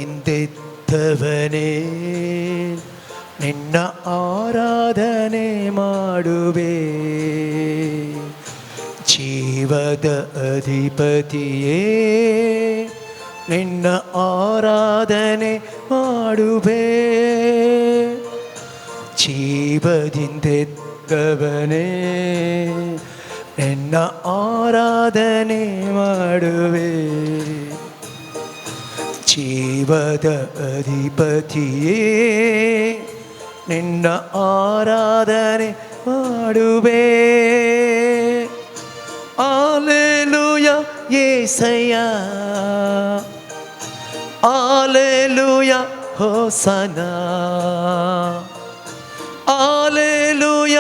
ಜೀವದಿಂದೆತ್ತವನೇ ನಿನ್ನ ಆರಾಧನೆ ಮಾಡುವೆ. ಜೀವದ ಅಧಿಪತಿಯೇ ನಿನ್ನ ಆರಾಧನೆ ಮಾಡುವೆ. ಜೀವದಿಂದೆತ್ತವನೇ ನಿನ್ನ ಆರಾಧನೆ ಮಾಡುವೆ. ಜೀವದ ಅಧಿಪತಿಯೇ ನಿನ್ನ ಆರಾಧನೆ ಮಾಡುವೆ. ಹಲ್ಲೆಲೂಯ యేసయ్య, ಹಲ್ಲೆಲೂಯ ಹೋಸನಾ, ಹಲ್ಲೆಲೂಯ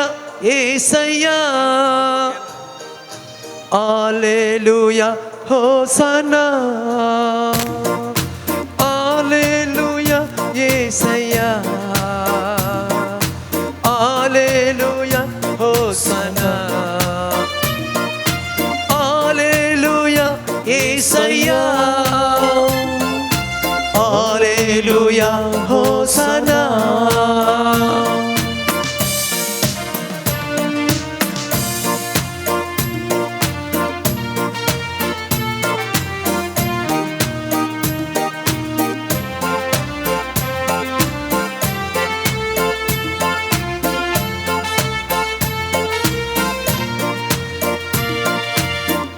యేసయ్య, హల్లెలూయ హోసనా, హల్లెలూయ యేసయ్య, హల్లెలూయ హోసనా, హల్లెలూయ యేసయ్య, హల్లెలూయ హోసనా.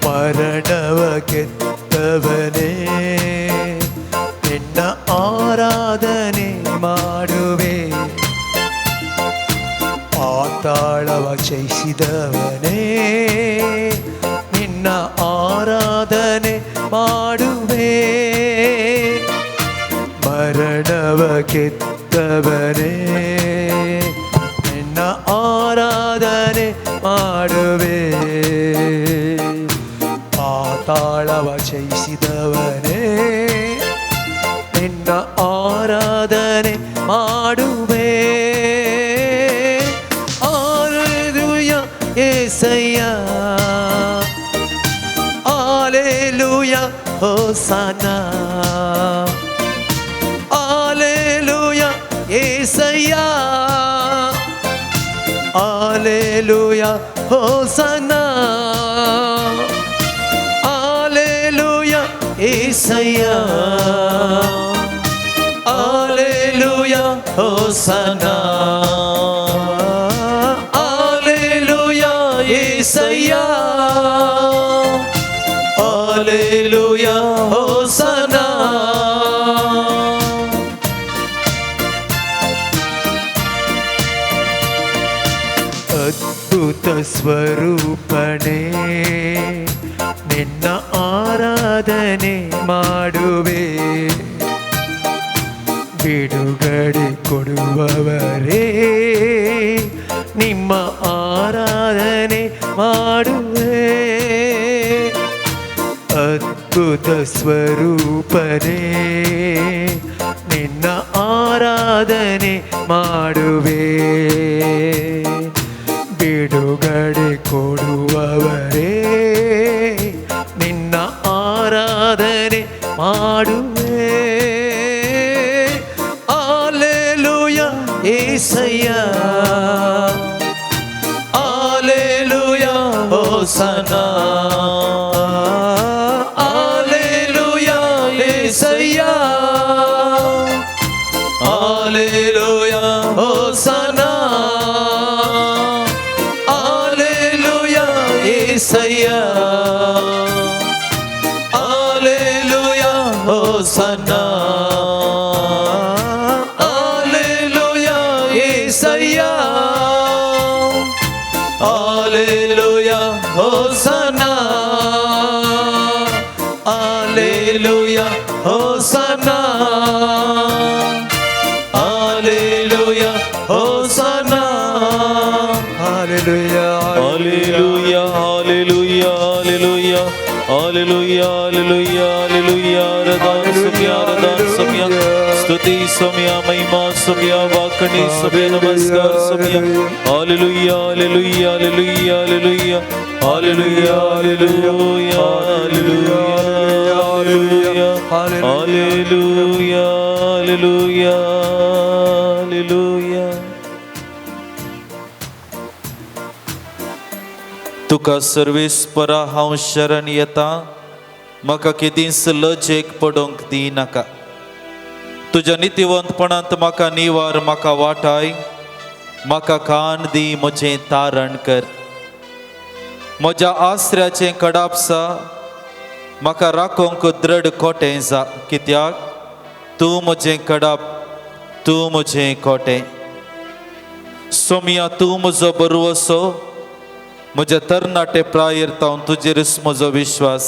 ಮರಣವ ಗೆದ್ದವನೇ ನಿನ್ನ ಆರಾಧನೆ ಮಾಡುವೆ. ಪಾತಾಳವ ಜಯಿಸಿದವನೇ ನಿನ್ನ ಆರಾಧನೆ ಮಾಡುವೆ. ಮರಣವ ಗೆದ್ದವನೇ ನಿನ್ನ ಆರಾಧನೆ ಮಾಡುವೆ. ಪಾತಾಳವ ಜಯಿಸಿದವನೇ ನಿನ್ನ ಆರಾಧನೆ ಮಾಡುವೆ. ಹಲ್ಲೆಲೂಯ యేసయ్య, ಹಲ್ಲೆಲೂಯ ಹೋಸನಾ, ಹಲ್ಲೆಲೂಯ యేసయ్య, హల్లెలూయ హోసనా, హల్లెలూయ యేసయ్య, హల్లెలూయ హోసనా, హల్లెలూయ యేసయ్య, హల్లెలూయ హోసనా. ಅದ್ಭುತ ಸ್ವರೂಪಣೆ ನಿನ್ನ ಆರಾಧನೆ ಮಾಡುವೆ. ಬಿಡುಗಡೆ ಕೊಡುವವರೇ ನಿಮ್ಮ ಆರಾಧನೆ ಮಾಡುವೆ. ಅದ್ಭುತ ಸ್ವರೂಪನೇ ನಿನ್ನ ಆರಾಧನೆ ಮಾಡುವೆ. ಬಿಡುಗಡೆ ಕೊಡುವವರೇ ನಿನ್ನ ಆರಾಧನೆ ಮಾಡುವೆ. ಹಲ್ಲೆಲೂಯ యేసయ్య, ಹಲ್ಲೆಲೂಯ ಹೋಸನಾ, ಹಲ್ಲೆಲೂಯ యేసయ్య, హల్లెలూయ హోసనా, హల్లెలూయ యేసయ్య, హల్లెలూయ హోసనా, హల్లెలూయ యేసయ్య, హల్లెలూయ హోసనా, హల్లెలూయ హోసనా, హల్లెలూయ హోసనా. హల్లెలూయా హల్లెలూయా హల్లెలూయా హల్లెలూయా హల్లెలూయా హల్లెలూయా హల్లెలూయా. ఆరాధన సమ్య, ఆరాధన సమ్య, స్తుతి సమ్య, మహిమా సమ్య, వాకణి సమ్య, నమస్కార సమ్య. హల్లెలూయా హల్లెలూయా హల్లెలూయా హల్లెలూయా హల్లెలూయా హల్లెలూయా హల్లెలూయా హల్లెలూయా हालेलुया हालेलुया हालेलुया. तुका सर्वेस्परा हांव शरण येता, म्हाका केदींच लजेक पडोंक दी नाका. तुज्या नितिवंतपणांत म्हाका निवार, म्हाका वाटाय, म्हाका कान दी, म्हजें तारण कर. म्हज्या आसऱ्याचें कडापसा म्हाका राखोंक दृढ कोटें जा, कित्याक तूं म्हजें कडाप, तूं म्हजें कोटें. सोम्या तूं म्हजो बरवसो, म्हज्या तरणाटे प्रायेर तुजेरच म्हजो विश्वास.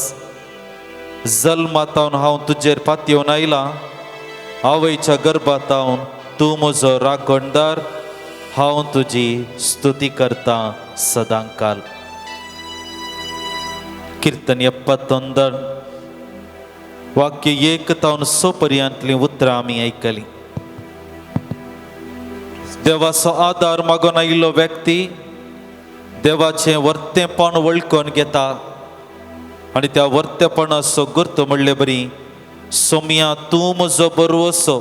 जल्मातावन हांव तुजेर पातयेवन आयलां, आवयच्या गर्भातावन तूं म्हजो राखणदार. हांव तुजी स्तुती करतां सदांकाल. कीर्तन 71 वाक्य 1 तावन 6 पर्यंतलीं उतरां आमी आयकलीं. देवाचो आदार मागून आयिल्लो व्यक्ती देवाचें वर्तेपण वळखून घेता आनी त्या वर्तेपणाचो गुर्त म्हणले बरी, सोम्या तूं म्हजो बरवसो,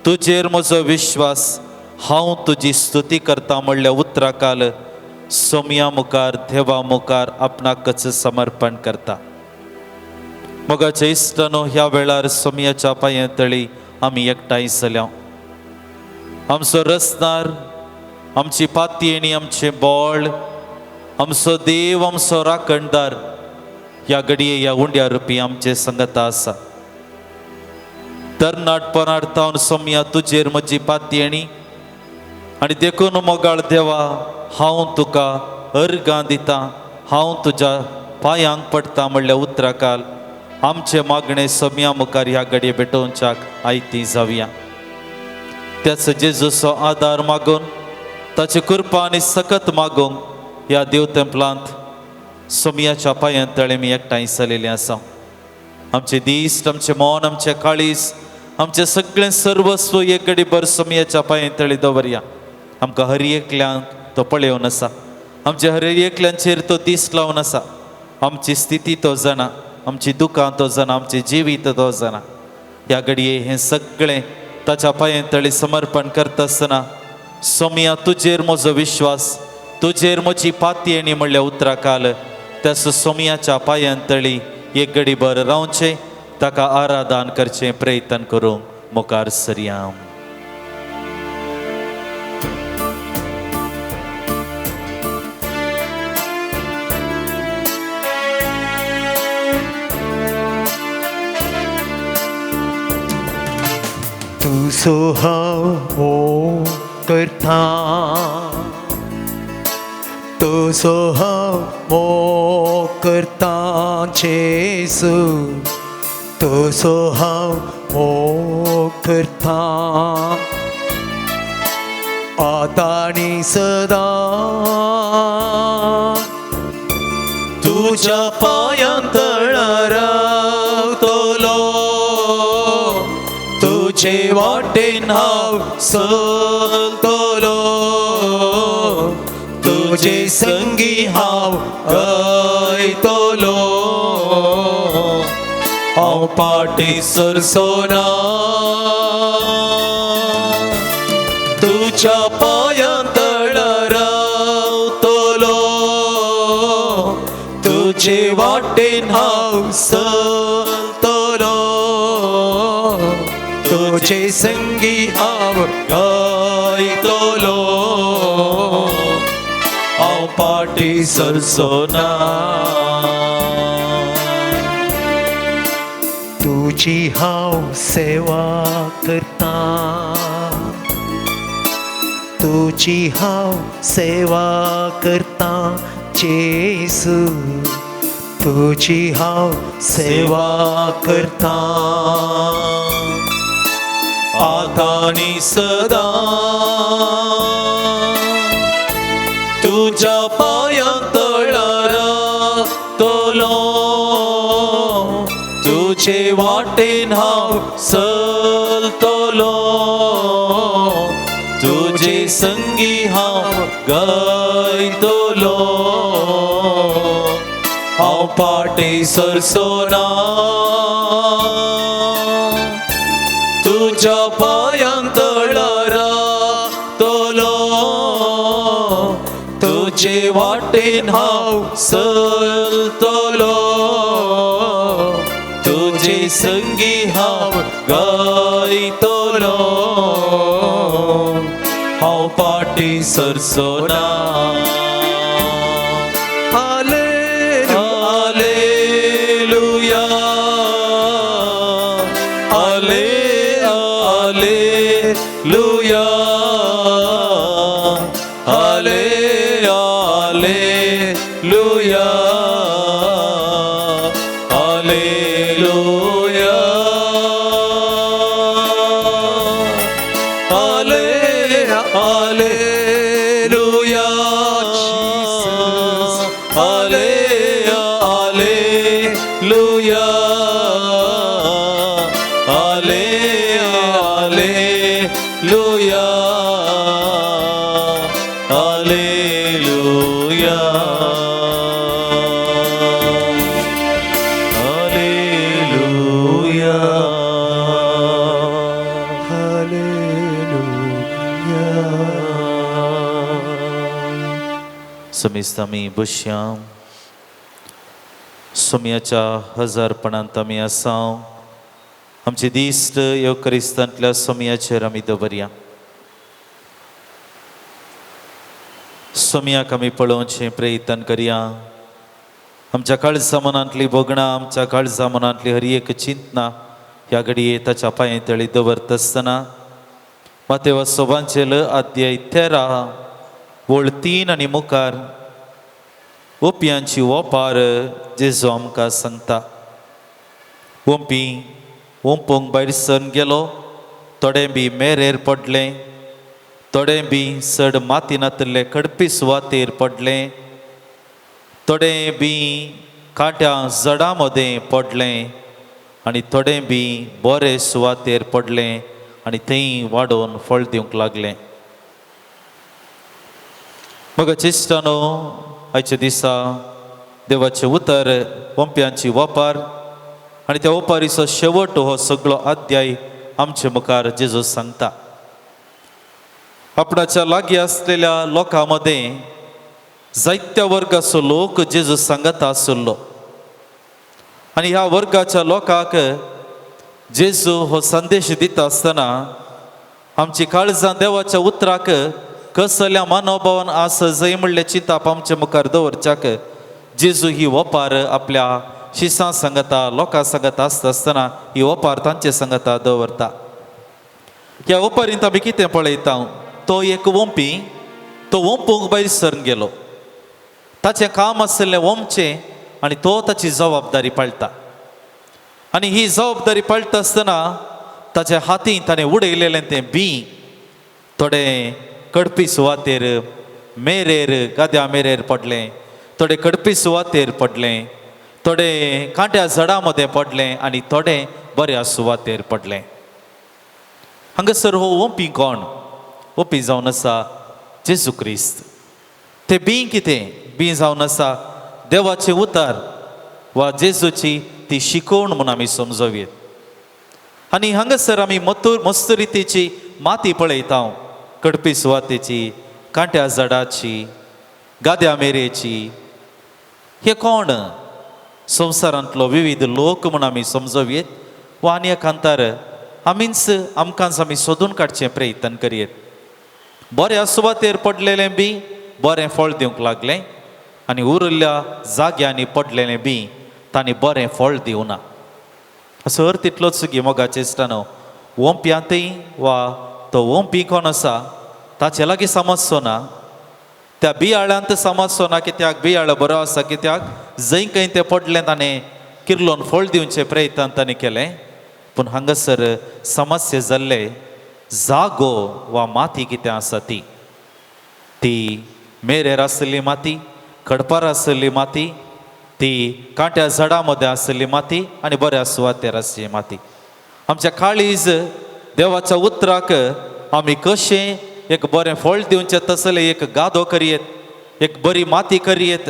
तुजेर म्हजो विश्वास, हांव तुजी स्तुती करता म्हणल्या उतराकाल सोम्या मुखार, देवा मुखार आपणाकच समर्पण करता. मोगाचे इश्टानो, ह्या वेळार सोम्याच्या पांयातळी आमी एकठांय जाल्या. आमचो रसनार, आमची पातयेणी, आमचें बोळ, आमचो देव, आमचो राखणदार ह्या घडये ह्या उंड्या रुपी आमचे संगता आसा. तरणाटपणांत तावन सोम्या तुजेर म्हजी पातयेणी आनी देखून मोगाळ देवा, हांव तुका अर्गां दितां, हांव तुज्या पांयांक पडटा म्हणल्या उतराकाल आमचे मागणें सोम्या मुखार ह्या घडये भेटोवच्याक आयती जावया. त्याच जेजूचो आदार मागून, ताची कृपा आनी सकत मागूंक ह्या देव तेंपलांत सोम्याच्या पांयांतळे मी एकठांय जालेले आसा. आमचे दिश्ट, आमचे मन, आमचे काळीज, आमचे सगळें सर्वस्व एक घडी भर सोम्याच्या पांयांतळी दवरया. आमकां हर एकल्यांक तो पळयोवन आसा, आमच्या हर एकल्यांचेर तो दिस लावन आसा. आमची स्थिती तो जाणा, आमची दुकां तो जाणा, आमचे जिवीत तो जाणा. ह्या घडये हें सगळें ताच्या पांयांतळी समर्पण करता आसतना सोम्या तुजेर म्हजो विश्वास, तुजेर म्हजी पातयेणी म्हणल्या उतराकाल त्याच सोम्याच्या पांयांतळी एक घडी भर रावचें, ताका आराधन करचें प्रयत्न करूंक मुखार सरया. तुजो हांव करता, तुजो हांव करता जेजू, तुजो हांव करता आतांनी सदां. तुज्या पांयांतळार रावतलो, तुजे वाटेन हांव चलतलो, तुजे संगी हांव गायतलो. हांव पाटी सरसोना, तुज्या पांयांतळार रावतलो, तुजे वाटेन हांव चलतलो, तुजे संगी हांव गायतलो. हांव पाटी सरसोना. तुजी हांव सेवा करता, तुजी हांव सेवा करता जेजू, तुजी हांव सेवा करता आतांनी सदां. तुज्या पांयांतळार रावतलो, तुजे वाटेन हांव चलतलो, तुजे संगी हांव गायतलो. हांव पाटी सरसोना. तुझ्या पायांक तळारा तोलो तुझे वाटेन हांव चलतलो तुझे संगी हांव गायतलो हांव पाटी सरसोना hallelujah hallelujah hallelujah hallelujah hallelujah hallelujah hallelujah hallelujah समीस्त आमी बसया सुमयाच्या हजारपणांत आमी आसाव आमचे दिश्ट ह्यो क्रिस्तांतल्या सुमयाचेर आमी दवरया सुमयाक आमी पळोवचें प्रयत्न करया आमच्या काळजा मनांतली भोगणां आमच्या काळजा मनांतली हर एक चिंतना ह्या घडये ताच्या पांय तळी दवरता आसतना मातेवा सोबांचेल अध्याय 13 वळ 3 आनी मुखार ओंपयांची ओंपार जेजू आमकां सांगता ओंपी ओंपोंक भायर सरून गेलो थोडे बी मेरेर पडले थोडे बी चड मातीनातले कडपी सुवातेर पडले थोडे बी कांट्या जडां मदें पडले आनी थोडे बी बरे सुवातेर पडले आनी थंय वाडोवन फळ दिवंक लागले मग चिश्टानो आयच्या दिसा देवाचें उतर ओंप्यांची ओंपार आनी त्या ओंपारीचो शेवट हो सगळो अध्याय आमचे मुखार जेजू सांगता आपणाच्या लागीं आसलेल्या लोकां मदें जायत्या वर्गाचो लोक जेजू सांगता आसलो आनी ह्या वर्गाच्या लोकांक जेजू हो संदेश दिता आसतना आमची काळजां देवाच्या उतराक कसल्या मनोभावान आस जय म्हणले चिंताप आमच्या मुखार दवरच्याक जेजू ही ओंपार आपल्या शिसां सांगता लोकां सांगता आसता आसतना ही ओंपार तांचे सांगता दवरता ह्या ओंपारींत आमी कितें पळयता तो एक ओंपी तो ओंपूंक भायर सरून गेलो ताचें काम आसलें ओंपचें आनी तो ताची जबाबदारी पाळटा आनी ही जबाबदारी पाळटा आसतना ताच्या हातीन ताणें उडयलेलें तें बी थोडे कडपी सुवातेर मेरेर गाद्या मेरेर पडले थोडे कडपी सुवातेर पडले थोडे कांट्या झाडां मदें पडले आनी थोडे बऱ्या सुवातेर पडले हांगासर हो ओंपी कोण ओंपी जावन आसा जेजू क्रिस्त ते बी कितें बी जावन आसा देवाचें उतर वा जेजूची ती शिकोवण म्हूण आमी समजोवेत आनी हांगासर आमी मस्त रितीची माती पळयता कडपी सुवातेची कांट्या झाडाची गाद्या मेरेची हे कोण संवसारांतलो विविध लोक म्हूण आमी समजोवेत वा आनी एकांतर आमीच आमकांच आमी सोदून काडचें प्रयत्न करयेत बऱ्या सुवातेर पडलेलें बी बरें फळ दिवंक लागलें आनी उरिल्ल्या जाग्यांनी पडलेलें बी तांणी बरें फळ दिवना असो अर्थ इतलोच गी मोगाचे इश्टानो ओंप्यांतय वा तो ओंपी कोण आसा ताचे लागीं समजचो ना त्या बियाळ्यांत समजचो ना कित्याक बियाळ बरो आसा कित्याक जंय खंय तें पडलें ताणें किर्लोन फळ दिवचे प्रयत्न ताणें केलें पूण हांगासर समस्या जाल्ले जागो वा माती कितें आसा ती मेरेर आसली माती कडपार आसली माती ती कांट्या झाडां मदें आसली माती आनी बऱ्या सुवातेर आसली माती आमच्या काळीज देवाच्या उतराक आमी कशें एक बरें फळ दिवचें तसलें एक गादो करयेत एक बरी माती करयेत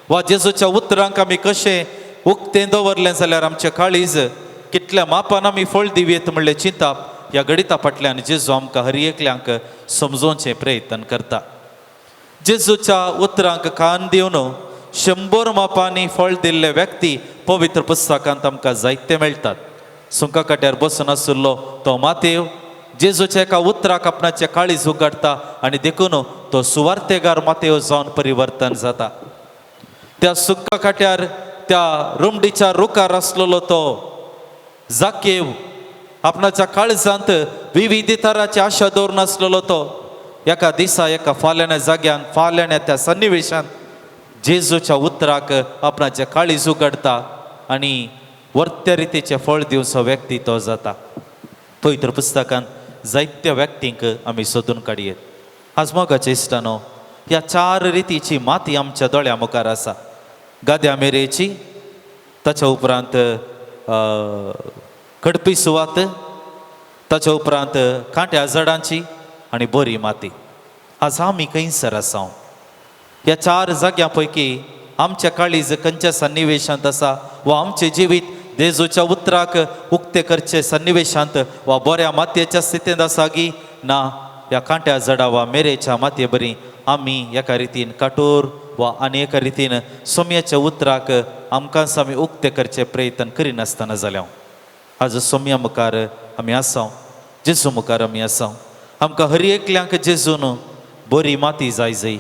वा जेजूच्या उतरांक आमी कशें उक्तें दवरलें जाल्यार आमचें काळीज कितल्या मापान आमी फळ दिवयेत म्हणलें चिंताप ह्या गणिता फाटल्यान जेजू आमकां हर एकल्यांक समजोवचें प्रयत्न करता. जेजूच्या उतरांक कान दिवन 100 मापांनी फळ दिल्ले व्यक्ती पवित्र पुस्तकांत आमकां जायते मेळटात. सुंका काट्यार बसून आशिल्लो तो मातेव जेजूच्या एका उतराक आपणाचे काळीज उगडटा आनी देखून तो सुवार्थेगार मातेव जावन परिवर्तन जाता. त्या सुक्का काट्यार त्या रुमडीच्या रुखार आसलेलो तो जाकेव आपणाच्या काळजांत विविध तरांची आशा दवरून आसलेलो तो एका दिसा एका फाल्याण्या जाग्यान फाल्याण्या त्या सन्निवेशांत जेजूच्या उतराक आपणाचे काळीज उगडता आनी वर्त्या रितीचे फळ दिवचो व्यक्ती तो जाता. पवित्र पुस्तकांत जायत्या व्यक्तींक आमी सोदून काडयेत. आज मोगाचे इश्टानो, ह्या 4 रितीची माती आमच्या दोळ्या मुखार आसा. गाद्या मेरेची, ताच्या उपरांत कडपी सुवात, ताच्या उपरांत कांट्या झाडांची आनी बरी माती. आज आमी खंयसर आसा. ह्या 4 जाग्यां पैकी आमच्या काळीज खंयच्या सन्निवेशांत आसा वा आमचे जिवीत जेजूच्या उतराक उक्ते करचे सन्निवेशांत वा बऱ्या मातयेच्या स्थितींत आसा गी ना ह्या कांट्या झाडां वा मेरेच्या मातये बरी आमी एका रितीन काटोर वा आनी एका रितीन सोम्याच्या उतराक आमकांच आमी उक्ते करचे प्रयत्न करिनासतना जाल्यार आज सोम्या मुखार आमी आसा, जेजू मुखार आमी आसा. आमकां हर एकल्यांक जेजून बरी माती जाय जाय,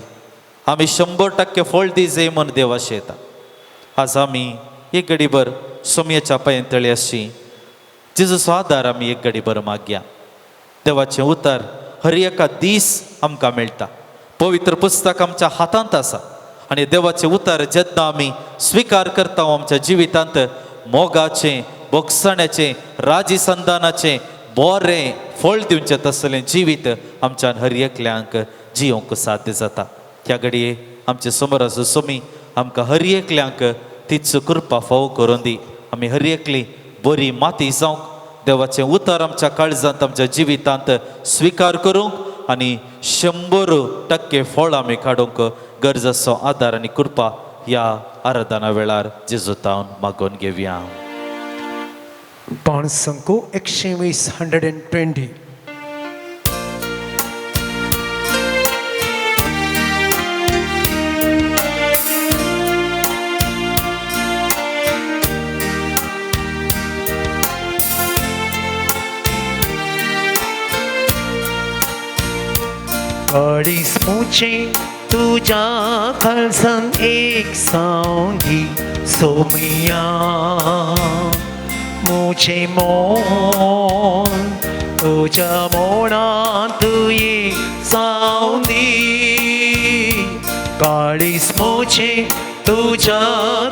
आमी 100% फळ दी जाय म्हूण देव आशेता. आज आमी एक घडीभर सोम्याच्या पांयतळी अशी जेजूचो आदार आमी एक घडीभर मागया. देवाचें उतर हर एका दीस आमकां मेळटा. पवित्र पुस्तक आमच्या हातांत आसा आनी देवाचें उतर जेन्ना आमी स्विकार करता आमच्या जिवितांत मोगाचें, बोगसण्याचें, राजी संदानाचें बरें फळ दिवचें तसलें जिवीत आमच्यान हर एकल्यांक जियोंक साध्य जाता. ह्या घडये आमचे समोर आसा सोमी आमकां हर एकल्यांक तीच कृपा फावो करून दी. आमी हर एकली बरी माती जावंक देवाचें उतर आमच्या काळजांत आमच्या जिवितांत स्विकार करूंक आनी 100% फळ आमी काडूंक गरजेचो आदार आनी कृपा ह्या आराधना वेळार जेजूतावन मागून घेवया. पाण संको 120 120. अडीच मुचे तुझ्या काळजान एक सांगी सोमिया मुझे मोन तुझ्या मोणात एक सांगी काळीस मुचे तुझ्या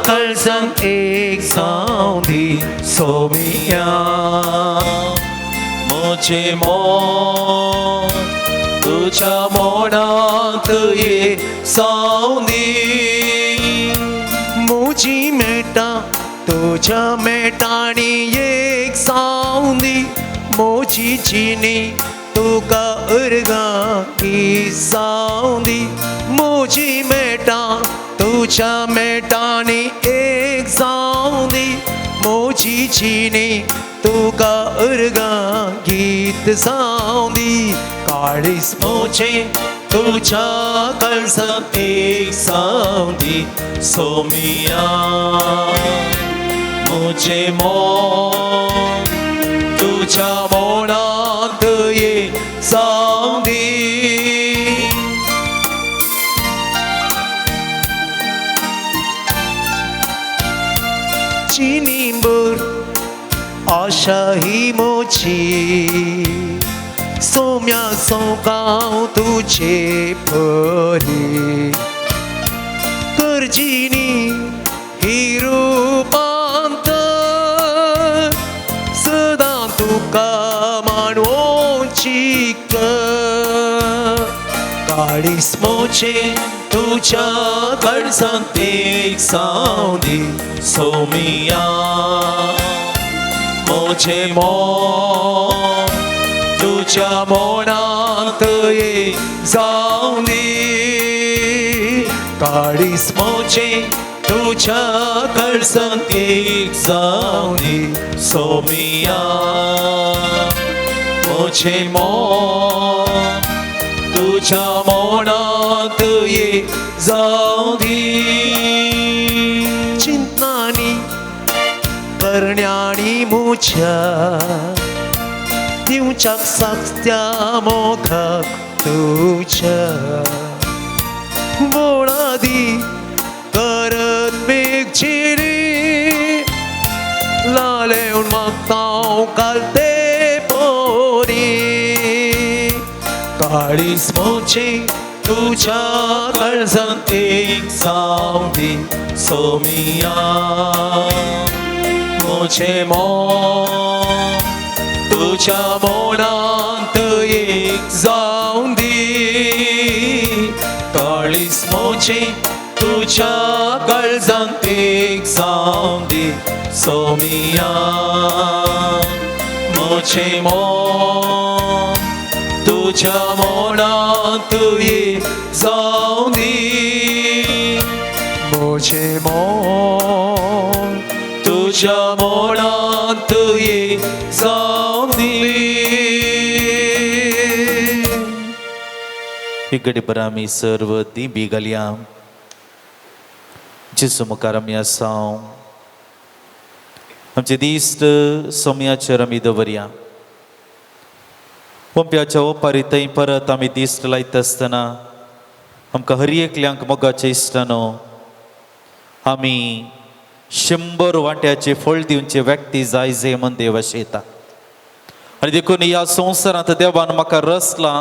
काळजान एक सांगी सोमिया मुझे मोन तुझ्या मोडात ये सावनी मुझी मेटा तुझ्या मेटाणी एक सावनी मोची चिनी तुका अर्गांगी सावनी मोची मेटा तुझ्या मेटाणी एक सावनी मोची चिनी तुका अर्गां गीत सावनी काळीस मोचे तुझ्या काळजांत एक सावनी सोमिया मुझे मोन तुझ्या मोणात ये सावनी चिनींबर आशा ही मोची सोम्या सोकाव तुझे परी करजिनी ही रूपांत सदां तुका मानवची काळीस मोचे तुझ्या काळजांत एक सावनी सोमिया मुझे मोन तुझ्या मोणात ये जावनी काळीस मोचे तुझ्या काळजांत एक जावनी सोमिया मोचे मोन तुझ्या मौनात ये जाऊ दे चिंतानी करण्यानी मुझ्या दिवच्याक साकत्या मोगाक तुझ्या बोळादी करत बेगचिरी लालेवन मागतां कालते पोरी काळीज मोचे तुझ्या काळजांत एक जाऊ दे सोमिया मोचे मोन तुझ्या मौनांत एक जाऊ दे काळीज मोचे तुझ्या काळजांत एक जाऊ दे सोमिया मोचे मोन तुझ्या मौनांत एक जाऊ दे मोचे मोन तुझ्या मौनांत ये जाऊ दे इकडे बरं आम्ही सर्व ती बिगल्या जेसू मुखार आमी आसाव आमचे दिश्ट सोम्याचेर आमी दवरया पंप्याच्या ओपारी थंय परत आमी दिश्ट लायता आसतना आमकां हर एकल्यांक मोगाचे इश्टानो आमी 100 वांट्याचे फळ दिवचे व्यक्ती जाय जे म्हण देव आशेता आनी देखून ह्या संवसारांत देवान म्हाका रचला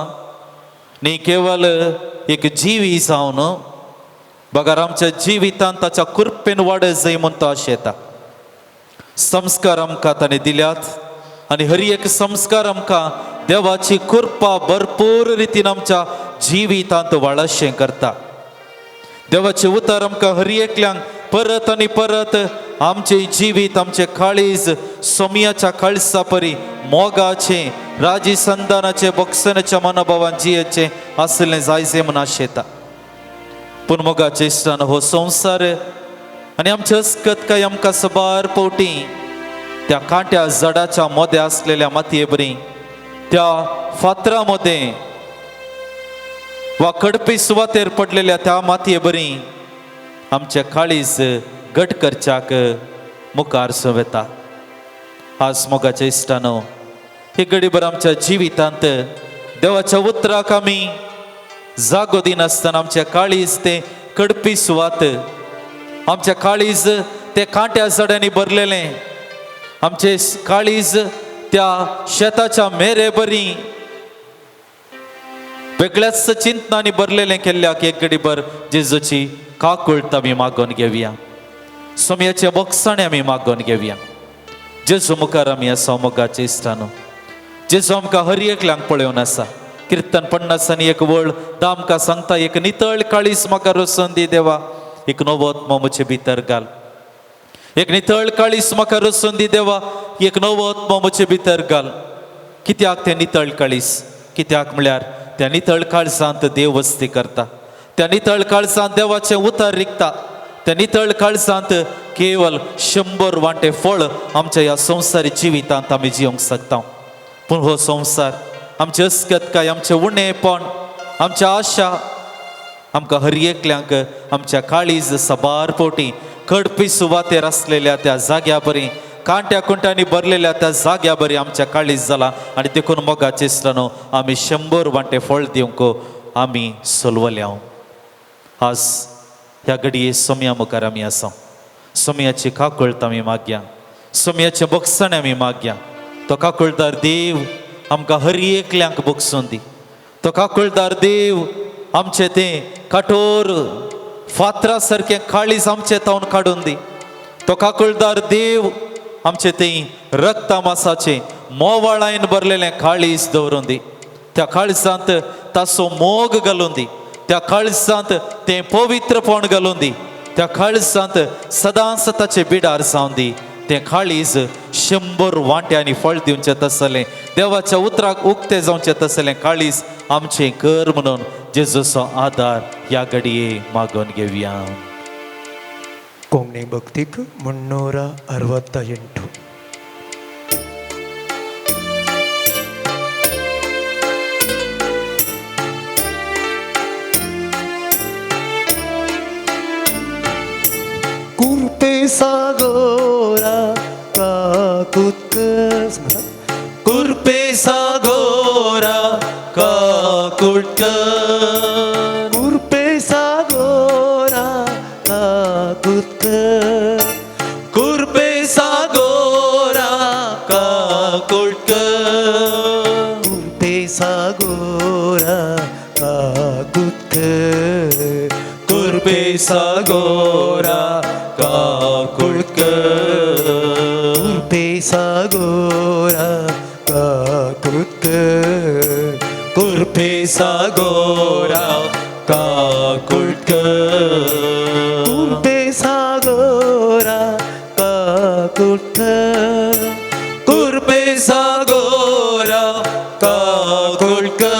न्ही केवल एक जिवी जावन बगार आमच्या जिवितांत ताच्या कृपेन वाडत जाय म्हण तो आशेता संस्कार आमकां ताणें दिल्यात आनी हर एक संस्कार आमकां देवाची कृपा भरपूर रितीन आमच्या जिवितांत वाडशें करता देवाचे उतर आमकां हर एकल्यांक परत आनी परत आमचे जिवीत आमचे काळीज सोम्याच्या काळजा परी मोगाचे राजी संदानाचे बक्षनाच्या मनोभावान जियेचे आसलें जायचे म्हण आशेता पूण मोगाचे इश्टान हो संवसार आनी आमचे अस्कत काय आमकां सबार पोवटी त्या कांट्या जडाच्या मोदे आसलेल्या मातये बरी त्या फातरा मोदे वा कडपी सुवातेर पडलेल्या त्या मातये बरी आमचे काळीज घट करच्याक मुखार वेता आज मोगाच्या इश्टानो हे घडीभर आमच्या जिवितांत देवाच्या उतराक आमी जागो दिनासतना आमचे काळीज ते कडपी सुवात आमचे काळीज ते कांट्या जड्यांनी भरलेलें आमचे काळीज त्या शेताच्या मेरे बरी वेगळ्याच चिंतनांनी भरलेलें केल्ल्याक एक घडीभर जेजूची काकुळत आमी मागोन घेवया सोम्याचे बक्षाणे आमी मागोन घेवया जेजू मुखार आमी आसा मोगाचे इश्टानो जेजू आमकां हर एकल्यांक पळयोवन आसा कीर्तन 50 आनी एक वळ दा आमकां सांगता एक नितळ काळीज म्हाका रोसन दी देवा एक नवो आत्मो म्हजे भितर घाल एक नितळ काळीज म्हाका रोसन दी देवा एक नवो आत्मो म्हजे भितर घाल कित्याक तें नितळ काळीज कित्याक म्हळ्यार त्या नितळ काळजांत देव वस्ती करता त्या नितळ काळजांत देवाचें उतर रिकता त्या नितळ काळजांत केवल 100 वांटे फळ आमच्या ह्या संवसारी जिवितांत आमी जियोंक शकता पूण हो संवसार आमचे अस्कत काय आमचे उणेपण आमच्या आशा आमकां हर एकल्यांक आमच्या काळीज सबार पोटी कडपी सुवातेर आसलेल्या त्या जाग्या बरी कांट्या कुंट्यांनी भरलेल्या त्या जाग्या बरी आमच्या काळीज जाला आनी देखून मोगाचे इश्टानो आमी 100 वांटे फळ दिवंक आमी सोलवल्या आज ह्या घडये सोम्या मुखार आमी आसा सोम्याची काकुळत आमी मागया सोम्याचे बक्षण आमी मागया तो काकुळदार देव आमकां हर एकल्यांक बक्षून दी तो काकुळदार देव आमचे तें कठोर फातरा सारकें काळीज आमचे तावन काडून दी तो काकुळदार देव आमचे तें रक्ता मासाचे मोवाळायन भरलेलें काळीज दवरून दी त्या काळजांत ताचो मोग घालून दी त्या काळजांत तें पवित्रपण घालून दी त्या काळजांत सदांच ताचे बिडार जावन दी तें काळीज 100 वांट्यांनी फळ दिवचें तसलें देवाच्या उतराक उक्तें जावचें तसलें काळीज आमचें कर म्हणून जेजूचो आदार ह्या घडये मागोन घेवया कोंगणी भक्तीक 368 काकुटकर कुर्पेसा गोरा काकुटकर कुर्पेसा गोरा काकुटकर कुर्पेसा गोरा काकुटकर कुर्पेसा गोरा काकुटकर कुर्पेसा गोरा काकुटकर कुर्पेसा गोरा काकुटकर कुर्पेसा गोरा काकुटकर कुर्पेसा गोरा काकुटकर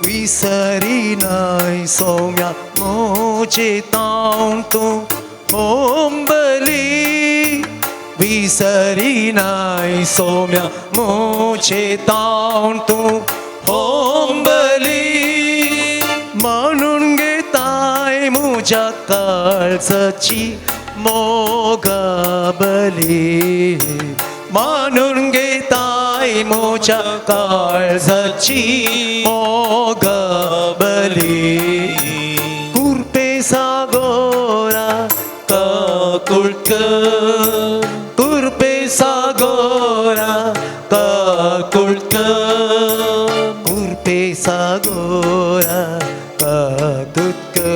विसरी नाही सौम्या मोचे तांतू होंबली विसरी नाही सौम्या मोचे तांतू होंबली म्हणून घेताय मुझ्या काळजाची मोगाबली म्हणून घेताय मुझ्या काळजाची मोगाबली कुर्पेसा गोरा काकुटकर कुर्पेसा गोरा काकुटकर कुर्पेसा गोरा काकुटकर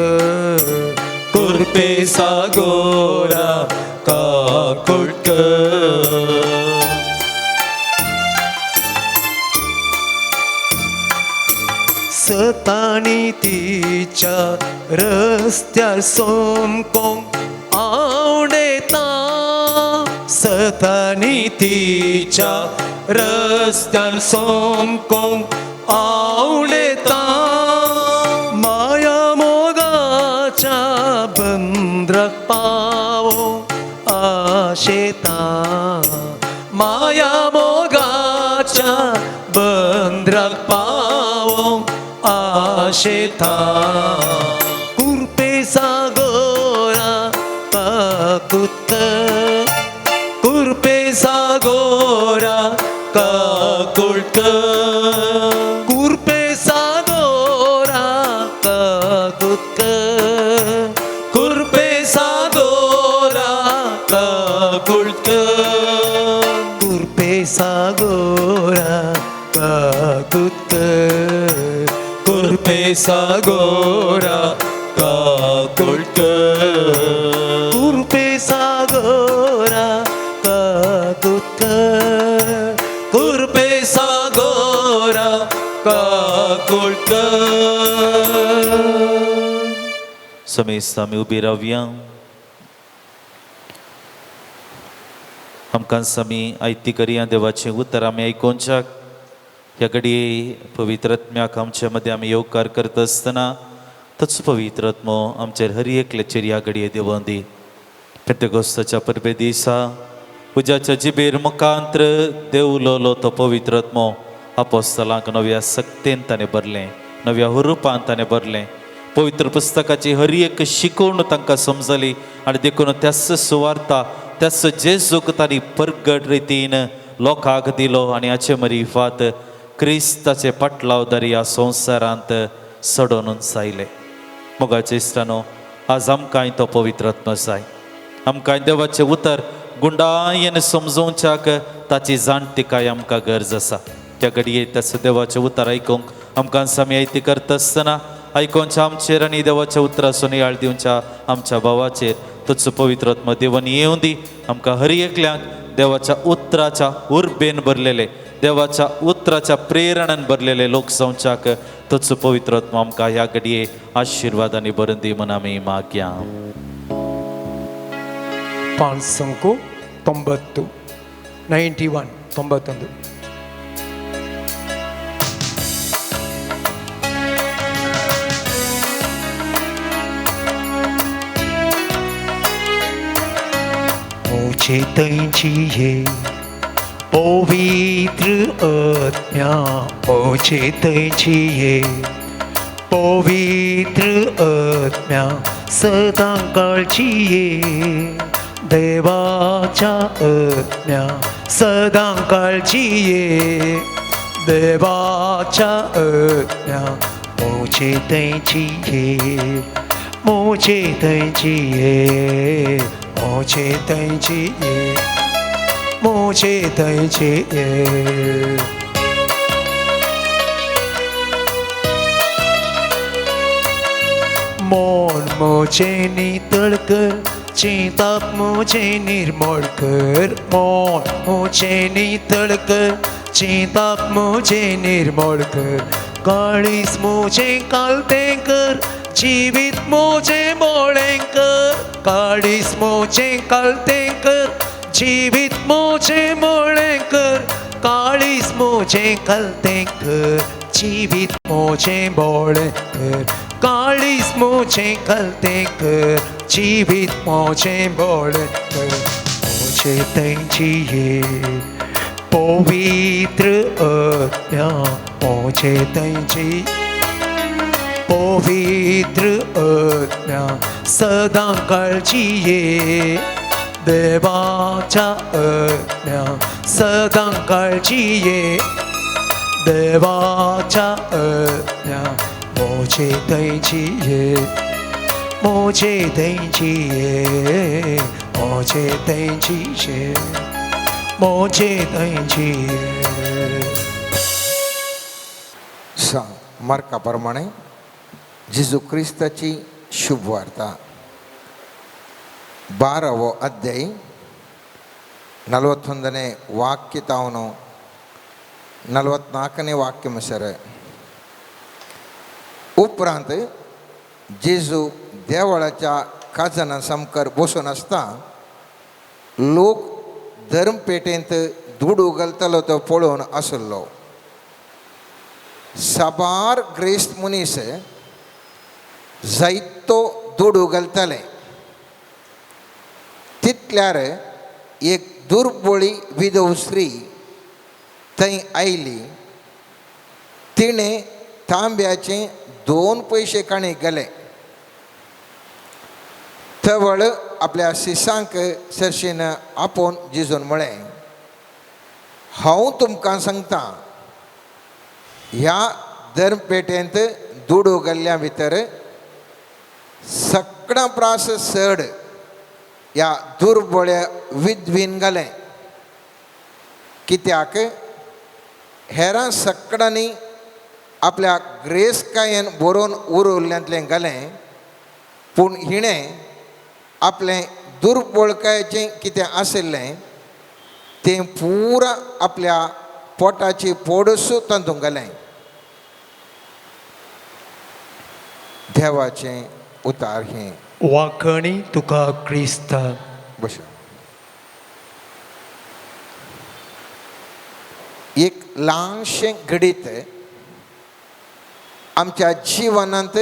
कुर्पेसा गोरा काकुटकर सतानी तिच्या रस्त्यार सोमकोंग आवडेता सतानी तिच्या रस्त्यार सोमकोंग आवडेता माया मोगाच्या बंद्राक पावो आशेता माया मोगाच्या बंद्राक पावो आशेता कुर्पेसा गोरा काकुटकर कुर्पेसा गोरा काकुटकर कुर्पेसा गोरा काकुटकर कुर्पेसा गोरा काकुटकर कुर्पेसा गोरा काकुटकर कुर्पेसा गोरा काकुटकर कुर्पेसा गोरा काकुटकर कुर्पेसा गोरा काकुटकर समेस्त आमी उबी रावया आमकां आमी आयती करया देवाचें उतर आमी आयकोवच्याक ह्या घडये पवित्र आत्म्याक आमच्या मदें आमी येवकार करता आसतना तोच पवित्र आत्मो आमचेर हर एकल्याचेर ह्या घडये देवून दी पेंतेकोस्ताच्या परबे दिसा उज्याच्या जिबेर मुखांत्र देवलोलो तो पवित्र आत्मो आपोस्तलांक नव्या सक्तेन ताणें भरलें नव्या हुरुपान ताणें भरलें पवित्र पुस्तकाची हर एक शिकवण तांकां समजली आनी देखून त्याच सुवार्ता त्याच जेजूक तांणी परगट रितीन लोकांक दिलो आनी हाचे मरीफात क्रिस्ताचे पाटलावदारी ह्या संवसारांत सडोवन सायले मोगाचे इश्टानो आज आमकांय तो पवित्र आत्मा जाय आमकां देवाचें उतर गुंडायेन समजोवच्याक ताची जाणटेकाय आमकां गरज आसा त्या घडये त्याच देवाचें उतर आयकूंक आमकां आमी आयती करता आसतना आयकोवच्या आमचेर आनी देवाच्या उतराचो नियाळ दिवच्या आमच्या भावाचेर तुजो पवित्र आत्मा देवान येवं दी आमकां हर एकल्यांक देवाच्या उतराच्या उर्बेन भरलेले देवाच्या उतराच्या प्रेरणान भरलेले लोक जावच्याक तुजो पवित्र आत्मा आमकां ह्या घडये आशिर्वादांनी भरून दी म्हूण आमी मागया पांचसंको 91 चेतनची हे पवित्र आत्म्या चेतनची हे पवित्र आत्म्या सदा काळची ये देवाच्या आज्ञा सदा काळजी देवाच्या आज्ञा मोजे त्यांची मोजे त्यांची मोजे त्यांची मोजे त्यांची मोन मोजे नितळ कर चिंताप मोजे निर्मळ कर मोन मोजे नितळ कर चिंताप मोजे निर्मळ कर काळीस मोजे कालते कर जीवित मोजे मोळे कर काळीस मोजे कालते कर जीवित मोजे मोळे कर काळीस मोजे कालते कर जीवित मोजे मोळे कर काळीस मोजे कालते कर जीवित मोजे मोळे कर मोजे त्यांची पवित्र आज्ञा मोजे त्यांची पवित्र आज्ञा सदा काळजी देवाच्या आज्ञा सदा काळजी देवाच्या आज्ञा मोजे त्यांची मोजे त्यांची मोजे त्यांची मोजे त्यांची सांग मार्काप्रमाणे जेजू ख्रिस्ताची शुभवार्ता 12వ ಅಧ್ಯಾಯ 41ನೇ ವಾಕ್ಯ ತಾವನು 44ನೇ वाक्य सर उपरांत जेजू देवळाच्या काजना समकर बसून असता लोक धर्मपेटेंत धूड उगलतलो तो पळोवन आसलो साबार ग्रेस्त मनीस जायतो धूड उगलतले तितल्यार एक दुर्बळी विधव स्त्री थंय आयली तिणें तांब्याचे 2 पैसे काणी गेले थवळ आपल्या शिसांक सरशीन आपोवन जेजून म्हळें हांव तुमकां सांगता ह्या धर्मपेटेंत धूड उगल्ल्या भितर सगळां प्रास चड ह्या दुर्बळ्या विधवीन घालें कित्याक हेरां सगळ्यांनी आपल्या ग्रेसकायेन बरोवन उरवल्ल्यांतलें घालें पूण हिणें आपलें दुर्बळकायेचें कितें आशिल्लें तें पुरा आपल्या पोटाची पोडसूं तातूंत घालें देवाचें उतार हें वाखणी तुका क्रिस्ता बस एक ल्हानशें घडीत आमच्या जिवनांत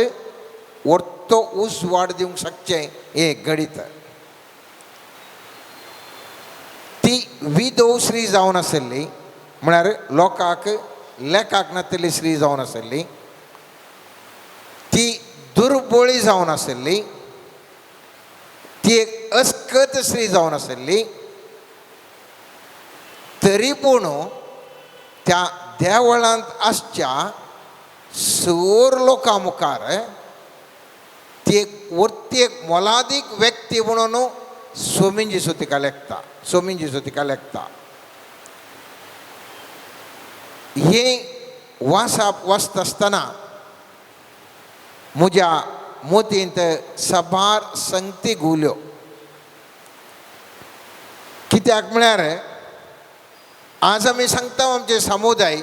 व्हडतो उजवाड दिवंक शकचें हें घडीत ती विधव स्त्री जावन आसली म्हळ्यार लोकांक लेखाक नासलेली स्त्री जावन आसली ती दुर्बळी जावन आसली ती एक अस्कत स्त्री जावन आसली तरी पूण त्या देवळांत आसच्या सर लोकां मुखार ती एक मोलादीक व्यक्ती म्हणून स्वामीन जेजू तिका लेखता हे वाचप वाचता आसतना म्हज्या मोतींत साबार संगती घुल्यो कित्याक म्हळ्यार आज आमी सांगता आमचे समुदाय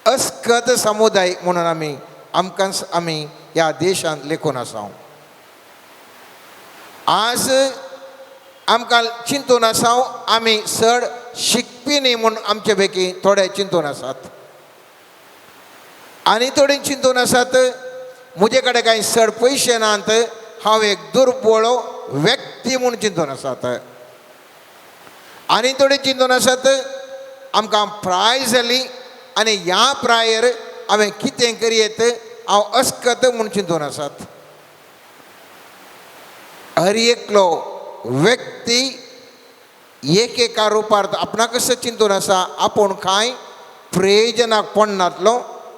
अस्कत समुदाय म्हणून आमी ह्या देशांत लेखून आसा आज आमकां चिंतून आसा आमी चड शिकपी न्ही म्हूण आमचे पैकी थोडे चिंतून आसात आनी थोडे चिंतून आसात म्हजे कडेन कांय चड पयशे नात हांव एक दुर्बळो व्यक्ती म्हूण चिंतून आसात आनी थोडे चिंतून आसात आमकां प्राय जाली आनी ह्या प्रायर हांवें कितें करीत हांव अस्कत म्हूण चिंतून आसात हर एकलो व्यक्ती एक एका रुपार्थ आपणा कसं चिंतून आसा आपूण कांय प्रयोजनाक पडनातलो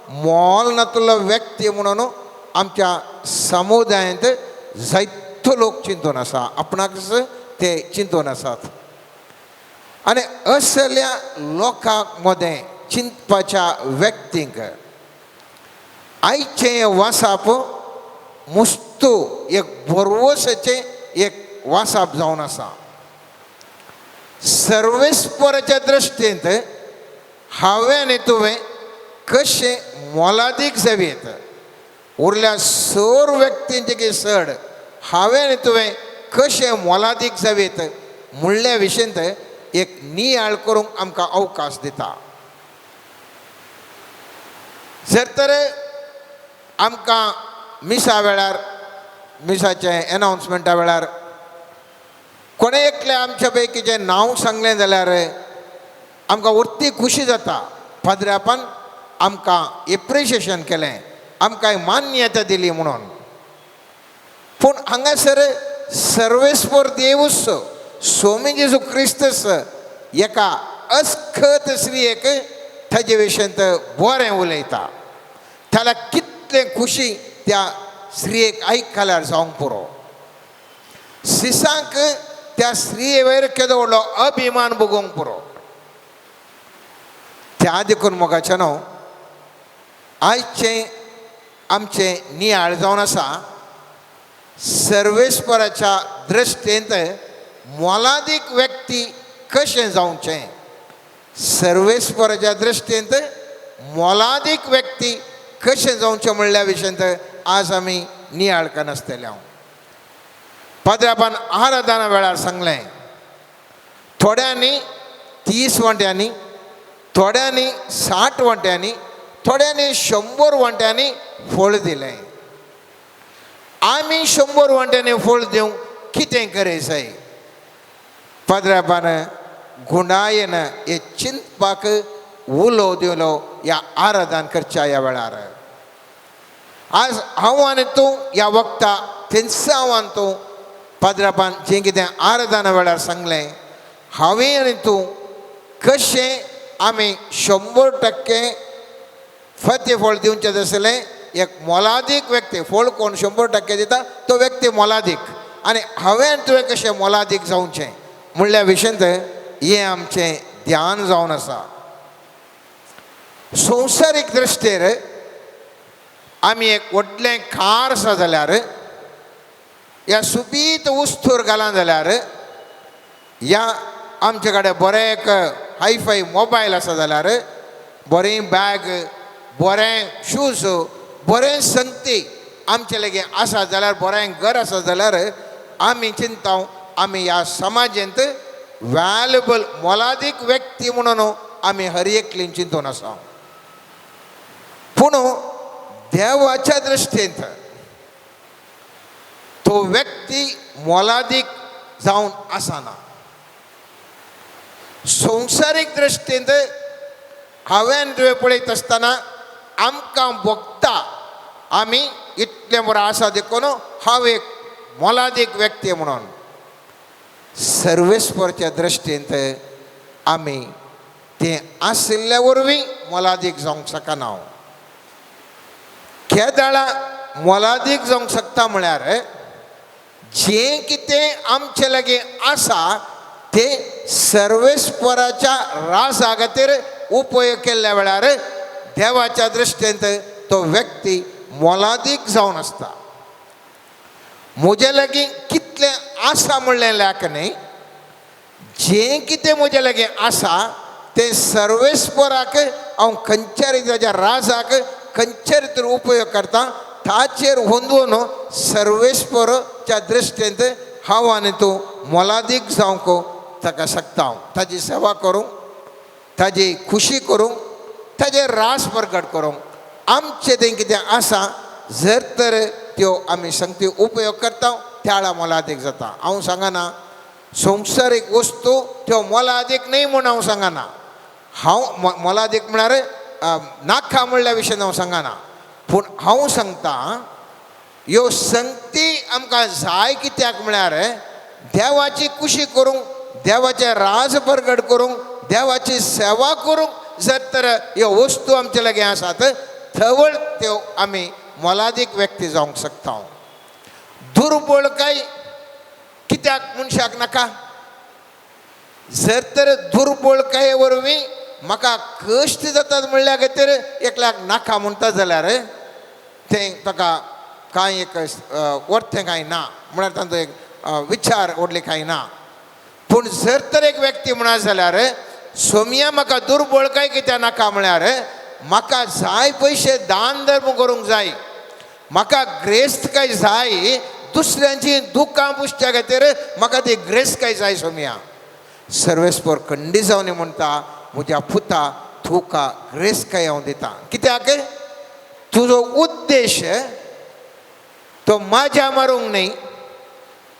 मोल नातलो व्यक्ती म्हणून आमच्या समुदायांत जायतो लोक चिंतून आसा आपणाक ते चिंतून आसात आनी असल्या लोकांक मदें चिंतपाच्या व्यक्तींक आयचे वासाप मुस्तू एक भरवोसेचे एक वासाप जावन आसा सर्वेस्पराच्या दृश्टींत हांवें आनी तुवें कशें मोलादीक जावेत उरल्या सर व्यक्तींचे चड हांवें आनी तुवें कशें मोलादीक जावेत म्हणल्या विशयंत एक नियाळ करूंक आमकां अवकाश दिता जर तर आमकां मिसा वेळार मिसाचे एनाउन्समेंटा वेळार कोणे एकले आमच्या पैकीचें नांव सांगलें जाल्यार आमकां उरती खुशी जाता पाद्र्यापान आमकां एप्रिशिएशन केलें आमकां मान्यता दिली म्हणून पूण हांगासर सर्वेस्पर देवूस स्वामी जेजू क्रिस्तस एका अस्खत स्त्रियेक ताजे विशयंत बरें उलयता त्याला कितलें खुशी त्या स्त्रियेक आयकल्यार जावंक पुरो सिसांक त्या स्त्रिये वयर केदो व्हडलो अभिमान भोगूंक पुरो त्या देखून मोगाचें न्हू आयचें आमचें नियाळ जावन आसा सर्वेस्पराच्या दृश्टेंत मोलादीक व्यक्ती कशें जावचें सर्वेस्पराच्या दृश्टेंत मोलादीक व्यक्ती कशें जावचें म्हणल्या विशयंत आज आमी नियाळ नासतले हांव पाद्र्यापान आराधना वेळार सांगलें थोड्यांनी 30 वांट्यांनी थोड्यांनी 60 वांट्यांनी थोड्यांनी 100 वांट्यांनी फळ दिलें आमी 100 वांट्यांनी फळ दिवंक कितें गरज पाद्र्यापान गुणायन हे चिंतपाक उलो दिलो ह्या आराधन करच्या ह्या वेळार आज हांव आनी तूं ह्या वक्ता थंयसा हांव आनी तूं पाद्र्यापान जें कितें आराधना वेळार सांगलें हांवें आनी तूं कशें आमी 100% फते फळ दिवचें आसलें एक मोलादीक व्यक्ती फळ कोण 100% दिता तो व्यक्ती मोलादीक आनी हांवें आनी तुवें कशें मोलादीक जावचें म्हणल्या विशयंत हें आमचें ध्यान जावन आसा संवसारीक दृश्टेर आमी एक व्हडलें कार आसा जाल्यार ह्या सुबीत उस्तूर घालन जाल्यार ह्या आमचे कडेन बरें एक हायफाय मोबायल आसा जाल्यार बरी बॅग बरें शूज बरें संगती आमचे लागीं आसा जाल्यार बरें घर आसा जाल्यार आमी चिंताव आमी ह्या समाजांत वॅल्युबल मोलादीक व्यक्ती म्हणून आमी हर एकलीन चिंतून आसा पूण देवाच्या दृश्टेंत तो व्यक्ती मोलादीक जावन आसना संवसारीक दृश्टेंत हांवें तुवें पळयत आसतना आमकां भोगता आमी इतलें बरें आसा देखून हांव एक मोलादीक व्यक्ती म्हणून सर्वेस्परच्या दृश्टेंत आमी तें आशिल्ल्या वरवीं मोलादीक जावंक शकना केदाळा मोलादीक जावंक शकता म्हळ्यार जें कितें आमचे लागीं आसा तें सर्वेस्पराच्या राजा खातीर उपयोग केल्ल्या वेळार देवाच्या दृश्टेंत तो व्यक्ती मोलादीक जावन आसता म्हजे लागीं कितलें आसा म्हणलें लायक न्ही जें कितें म्हजे लागीं आसा तें सर्वेस्पराक हांव खंयच्या रितीच्या राजाक खंयच्या रितीन उपयोग करता ताचेर होंदून सर्वेस्पराच्या दृश्टेंत हांव आनी तूं मोलादीक जावंक ताका शकता हांव ताची सेवा करूंक ताजी खुशी करूंक ताजेर रास प्रगट करूंक आमचें तें कितें आसा जर तर त्यो आमी संगती उपयोग करता त्या वेळा मोलादीक जाता हांव सांगना संवसारीक वस्तू त्यो मोलादीक न्ही म्हूण हांव सांगना हांव मोलादीक म्हळ्यार नाका म्हणल्या विशयान हांव सांगना पूण हांव सांगता ह्यो संगती आमकां जाय कित्याक म्हळ्यार देवाची कुशी करूंक देवाचे राज प्रगट करूंक देवाची सेवा करूंक जर तर ह्यो वस्तू आमचे लागीं आसात थवळ त्यो आमी मोलादीक व्यक्ती जावंक शकता. दुर्बळकाय कित्याक मनशाक नाका? जर तर दुर्बळकाये वरवीं म्हाका कश्ट जातात म्हणल्या खातीर एकल्याक नाका म्हणटा जाल्यार तें ताका कांय एक वर्थें कांय ना, म्हळ्यार तांचो एक विचार व्हडले कांय ना. पूण जर तर एक व्यक्ती म्हणा जाल्यार सोमिया म्हाका दुर्बळकाय कित्याक नाका म्हळ्यार म्हाका जाय पयशे दान धर्म करूंक जाय, म्हाका ग्रेस्त काय जाय, दुसऱ्यांची दुखां पुसच्या खातीर म्हाका ती ग्रेस काय जाय. सोमिया सर्वेस्पर खंडी जावन म्हणटा म्हज्या पुता तुका ग्रेस काय हांव दिता. कित्याक तुजो उद्देश तो म्हाज्या मारूंक न्ही.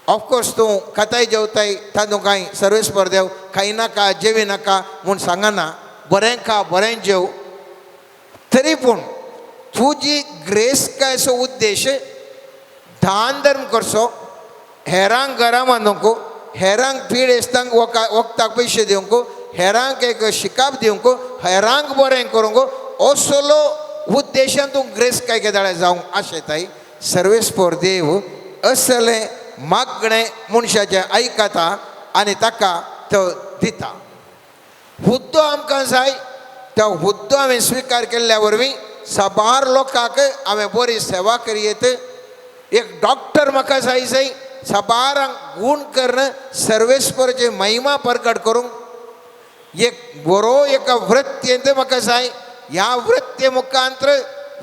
ऑफकोर्स तूं खाताय जेवताय तातूंत कांय सर्वेस्पर देव खाय नाका जेवी नाका म्हूण सांगना, बरें खा बरें जेव. तरी पूण तुजी ग्रेस काय असो उद्देश दान धर्म करचो, हेरांक घरां बांदूंक, हेरांक पीड येसतांक वखदाक पयशे दिवंक, हेरांक एक शिकाप दिवंक, हेरांक बरें करूंक, असलो उद्देशान तूं ग्रेस काय केदाळे जावंक आशेताय. सर्वेस्पर देव असलें मागणें मनशाचें आयकता आनी ताका तो दिता. हुद्दो आमकां जाय, तो हुद्दो हांवें स्विकार केल्ल्या वरवीं साबार लोकांक हांवें बरी सेवा करीत. एक डॉक्टर म्हाका जाय साबारांक गूण करून सर्वेस्पराची महिमा प्रकट करूंक. एक बरो एका वृत्तेंत म्हाका जाय, ह्या वृत्ते मुखांतर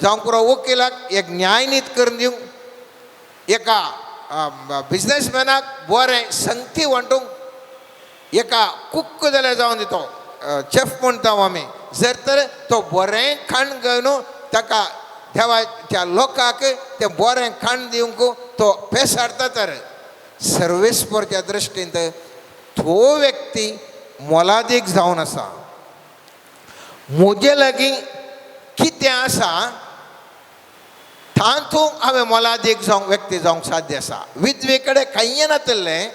जावं पुरो वकिलाक एक न्यायनीत करून दिवंक, एका बिजनेसमॅनाक बरें संगती वांटूंक, एका कुक्क जाल्यार जावन दितो चेफ म्हणटा आमी. जर तर तो बरें खाण घेवन ताका देवाच्या लोकांक तें बरें खाण दिवंक तो पेसाडटा तर सर्वेस्परच्या दृश्टींत तो व्यक्ती मोलादीक जावन आसा. म्हजे लागीं कितें आसा तातूंत हांवें मोलादीक जावंक व्यक्ती जावंक साध्य आसा. विधवे कडेन कांय नासलें,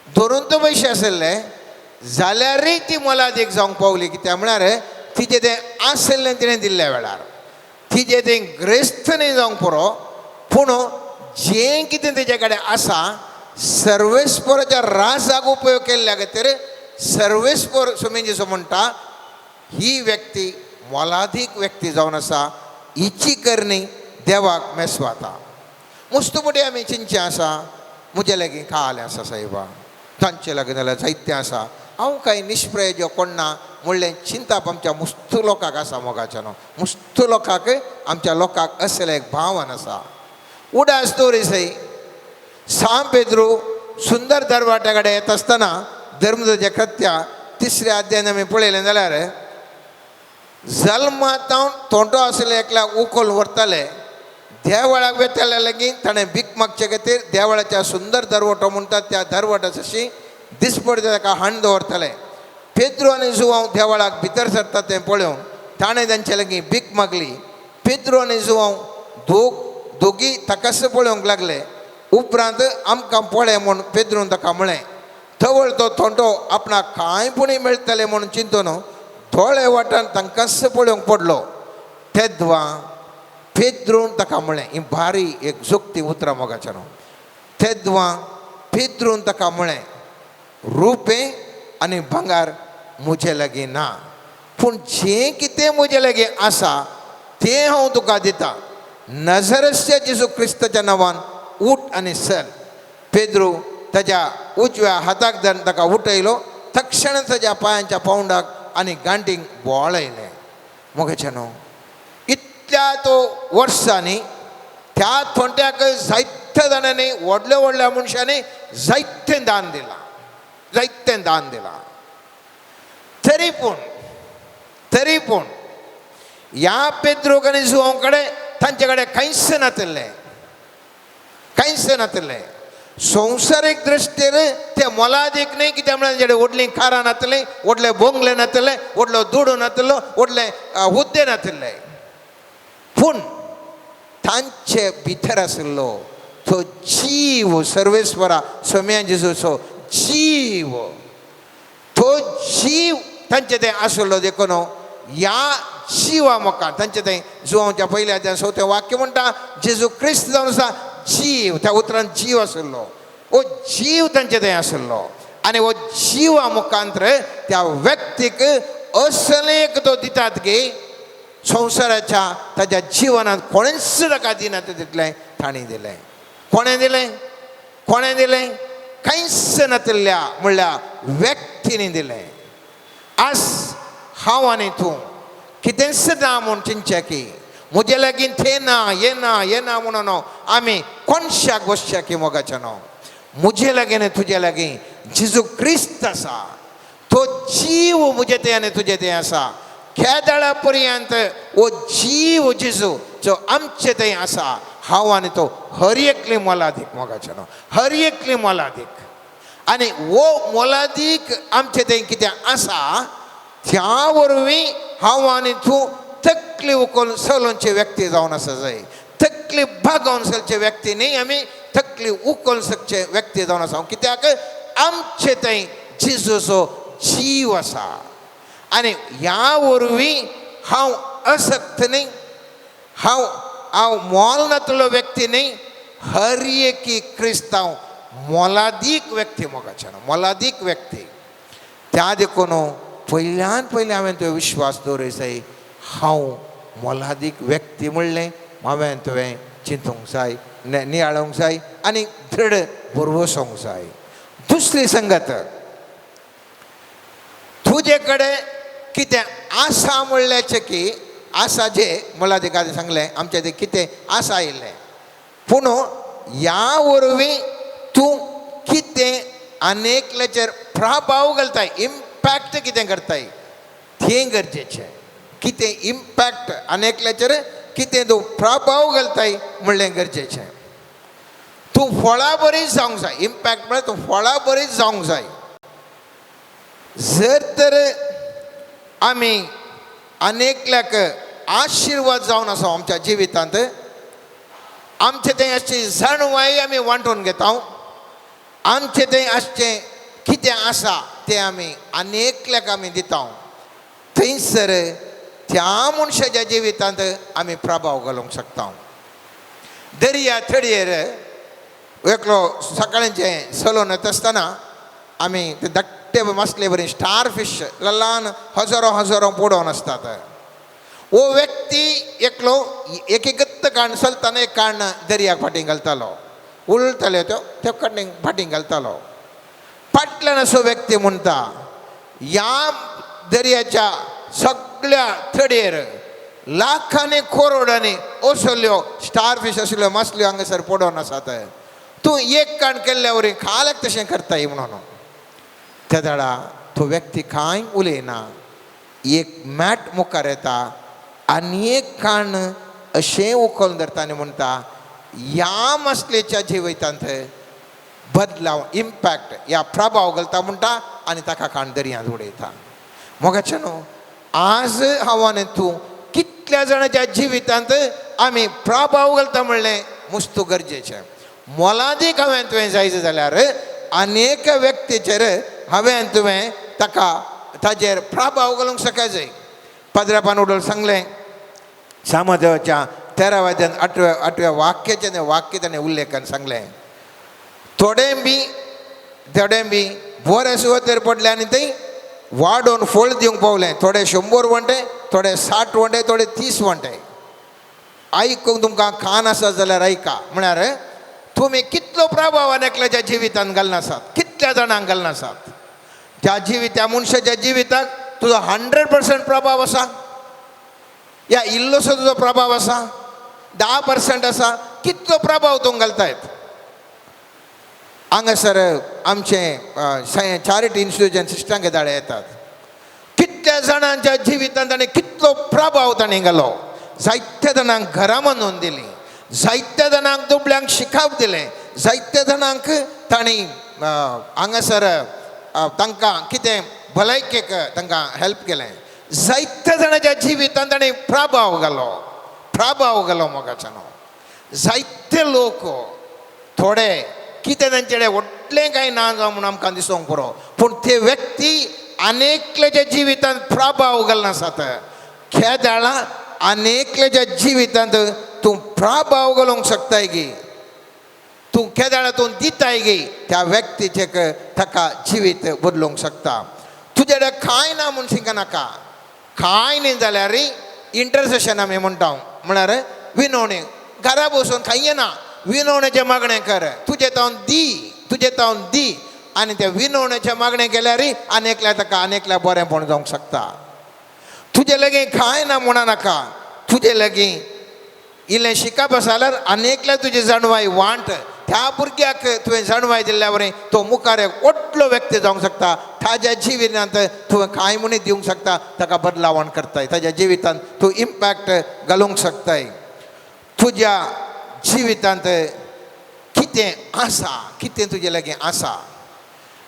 धरून तो पयशे आसले जाल्यारय ती मोलादीक जावंक पावली. कित्याक म्हळ्यार तिचें तें आसलें तिणें दिल्ल्या वेळार, तिचें तें ग्रेस्त न्ही जावंक पुरो, पूण जें कितें तेजे कडेन आसा सर्वेस्पराच्या राजाक उपयोग केल्ल्या खातीर सर्वेस्पर सुमेजेचो म्हणटा ही व्यक्ती मोलादीक व्यक्ती जावन आसा. हिची करणी देवाक मेसवाता. मुस्तुपटी आमी चिंचे आसा, म्हजे लागीं खाले आसा सायबा, तांचे लागीं जाल्यार जायतें आसा, हांव कांय निष्प्रयोज्य कोण ना म्हणलें चिंताप आमच्या मुस्त लोकांक आसा. मोगाच्या न्हू, मुस्त लोकांक आमच्या लोकांक असलें एक भावन आसा. उडास दवरिसय सांत पेद्रू सुंदर दरवाट्या कडेन येता आसतना धर्मदूताचें कृत्या 3ऱ्या अध्यायान आमी पळयलें जाल्यार जल्मांतावन तोंडो आसले एकल्याक उखोवन व्हरताले. देवळाक वेताल्या लागीं ताणें भीक मागचे खातीर देवळाच्या सुंदर दरवटो म्हणटात त्या दरवटाच अशी दिसपडटा ताका हाण दवरताले. पेद्रू आनी जुवांव देवळाक भितर सरता तें पळोवन ताणें तांचे लागीं भीक मागली. पेद्रू आनी जुवांव दोगी ताकाच पळोवंक लागले. उपरांत आमकां पळय म्हूण पेद्रून ताका म्हळें. थवळ तो तोंडो आपणाक कांयपुणी मेळटलें म्हणून चिंतून थोडे वाटान तांकांच पळोवंक पडलो. तेद्वा पेद्रून ताका म्हळें, ही भारी एक जोक्ती उतरां मोगाच्या न्हू. तेद्वा पेद्रून ताका म्हळें, रुपें आनी भांगार म्हजे लागीं ना, पूण जें कितें म्हजे लागीं आसा तें हांव तुका दितां. नजरेच्या जेजू क्रिस्ताच्या नांवान उठ आनी चल. पेद्रू ताच्या उजव्या हाताक धरून ताका उठयलो. तक्षण ताच्या पांयांच्या पावंडाक आनी गांठींक बोवाळयलें. मोगाच्या न्हू, इतल्या तो वर्सांनी त्या थोंट्याक जायत्या जाणांनी व्हडल्या व्हडल्या मनशांनी जायतें दान दिलां, जायतें दान दिलां. तरी पूण ह्या पेद्रूक आनी जुवांव कडेन तांचे कडेन कांयच नासलें, कांयच नासलें. संवसारीक दृश्टीर ते मोलादीक न्ही. कित्याक म्हळ्यार तांचे कडेन व्हडलीं कारां नासलीं, व्हडले बंगले नासले, व्हडलो दुडो नासलो, व्हडले हुद्दे नासले. पूण तांचे भितर आशिल्लो तो जीव सर्वेस्वरा सोम्या जेजूचो जीव तो जीव तांचे थंय आसलो देखून ह्या जिवा मोका तांचे थंय जुवांच्या पयल्या अध्यायान 4थें वाक्य म्हणटा जेजू क्रिस्त जावन आसा जीव त्या उतरांत जीव आसलो वो जीव तांचे थंय आसलो आनी वो जिवा मुखांतर त्या व्यक्तीक असलेक तो दितात गे संवसाराच्या ताच्या जिवनांत कोणेच ताका दिना तितलें ताणी दिलें कोणें दिलें कांयच नातिल्ल्या म्हणल्यार व्यक्तीनी दिलें आज हांव आनी तूं कितेंच ना म्हूण चिंतचें की म्हजे लागीं तें ना हें ना म्हणून आमी कोणशाक वचचें की मोगाचें न्हू म्हजे लागीं आनी तुजे लागीं जेजू क्रिस्त आसा तो जीव म्हजे तें आनी तुजे तें आसा केदाळा पर्यंत वो जीव जेजू जो आमचे थंय आसा हांव आनी तो हर एकली मोलादीक मोगाचें न्हू हर एकली मोलादीक आनी वो मोलादीक आमचे थंय कितें आसा त्या वरवीं हांव आनी तूं तकली उखलून चलोवचे व्यक्ती जावन आसा जाय तकली भागोवन चलचे व्यक्ती न्ही आमी तकली उखलून सकचे व्यक्ती जावन आसा कित्याक आमचे थंय जेजूचो जीव आसा आनी ह्या वरवीं हांव असक्त न्ही हांव मोल नातलो व्यक्ती न्ही हर एकी क्रिस्तांव मोलादीक व्यक्ती मोगाचें न्हू मोलादीक व्यक्ती त्या देखून पयल्यान पयलें हांवें तुवें विश्वास दवरूंक जाय हांव मोलादीक व्यक्ती म्हणलें हांवें तुवें चिंतूंक जाय नियाळोवंक जाय आनी दृढ बरोवसोंक जाय दुसरी संगत तुजे कडेन कितें आसा म्हणलेंचें की आसा जे मोलादिकांनी सांगलें आमचें तें कितें आसा आयिल्लें पूण ह्या वरवीं तूं कितें आनेकल्याचेर प्रभाव घालताय इम्पॅक्ट कितें करताय तें गरजेचें कितें इम्पॅक्ट आनेकल्याचेर कितें तूं प्रभाव घालताय म्हणलें गरजेचें तूं फळां बरी जावंक जाय इम्पॅक्ट म्हळ्यार तूं फळां बरी जावंक जाय जर तर आमी अनेकल्याक आशिर्वाद जावन आसा आमच्या जिवितांत आमचे थंय अशी जाणवाय आमी वांटून घेता आमचे थंय अशें कितें आसा तें आमी अनेकल्याक आमी दिता थंयसर त्या मनशाच्या जिवितांत आमी प्रभाव घालूंक शकता दर्या थडयेर एकलो सकाळचें चलोवन येता आसतना आमी ते धाकटे मसले बरी स्टार फिश ल्हान हजारो पडोवन आसतात वो व्यक्ती एकलो एक काण चलतना एक काण दर्याक फाटीं घालतालो उलताले त्यो काणीक फाटीं घालतालो फाटल्यान असो व्यक्ती म्हणटा ह्या दर्याच्या सगळ्या थडयेर लाखांनी करोडांनी असल्यो स्टार फिश आशिल्ल्यो मसल्यो हांगासर पडोवन आसात तूं एक काण केल्ल्या वरी खालाक तशें करताय म्हणून त्या दाडा तो व्यक्ती कांय उलयना एक मॅट मुखार येता आनी एक काण अशें उखलून धरता आनी म्हणटा ह्या मसलेच्या जिवितांत बदलाव इम्पॅक्ट ह्या प्रभाव घालता म्हणटा आनी ताका काण दर्यांत उडयता मोगाचें न्हू आज हांव आनी तूं कितल्या जाणांच्या जिवितांत आमी प्रभाव घालता म्हणलें मस्त गरजेचें मोलादीक हांवें तुवें जायत जाल्यार अनेक व्यक्तीचेर हांवें तुवें ताका ताजेर प्रभाव घालूंक शकय जाय पाद्रापान उडोवन सांगलें सामदेवाच्या 13व्या अध्यायान 8व्या वाक्याचें वाक्य ताणें उल्लेखान सांगलें थोडें बी बरे सुवातेर पडले आनी थंय वाडोवन फळ दिवंक पावलें थोडे 100 वंटे थोडे 60 वंटे थोडे 30 वंटे आयकूंक तुमकां कान आसा जाल्यार आयका म्हळ्यार तुमी कितलो प्रभाव अनेकल्याच्या जिवितांत घालनासात कितल्या जाणांक घालनासात त्या मनशाच्या जिविताक तुजो 100% प्रभाव आसा या इल्लोसो तुजो प्रभाव आसा 10% आसा कितलो प्रभाव तुमकां घालतायत हांगासर आमचे चॅरिटी इन्स्टिट्यूशन सिस्टरांक धाडे येतात कितल्या जाणांच्या जिवितांत ताणें कितलो प्रभाव ताणें घालो जायत्या जाणांक घरां बांदून दिलीं जायत्या जाणांक दुबळ्यांक शिकाप दिलें जायत्या जाणांक ताणीं हांगासर तांकां कितें भलायकेक तांकां हेल्प केलें जायत्या जाणांच्या जिवितांत ताणें प्रभाव घालो मोगाचो न्हू जायते लोक थोडे कितें तांचेडे व्हडलें कांय ना जावं म्हूण आमकां दिसूंक पुरो, पूण ते व्यक्ती अनेकल्याच्या जिवितांत प्रभाव घालना आसात. खेदाळा अनेकल्याच्या जिवितांत तूं प्रभाव घालूंक शकताय गे, तूं केदाळा तूं दिताय गे त्या व्यक्तीचे ताका जिवीत बदलूंक शकता. तुजे कडेन कांय ना म्हूण शिंका नाका. कांय न्ही जाल्यार इंटरसेशन आमी म्हणटा, म्हळ्यार विनवणी. घरा बसून खाय ना, विनवणेचें मागणें कर. तुजें तावन दी, तुजें तावन दी, आनी त्या विनवणेचें मागणें केल्यार अनेकल्या ताका अनेकल्या बरेंपण जावंक शकता. तुजे लागीं कांय ना म्हणा नाका. तुजे लागीं इल्लें शिकप आसा जाल्यार अनेकल्या तुजी जाणवाय वांट. त्या भुरग्याक तुवें जाणवाय दिल्ल्या वरें तो मुखार एक व्हडलो व्यक्ती जावंक शकता. ताज्या जिवितांत तुवें कांय म्हणून दिवंक शकता, ताका बदलावण करताय. ताज्या जिवितांत तूं इम्पॅक्ट घालूंक शकताय. तुज्या जिवितांत कितें आसा, कितें तुजे लागीं आसा,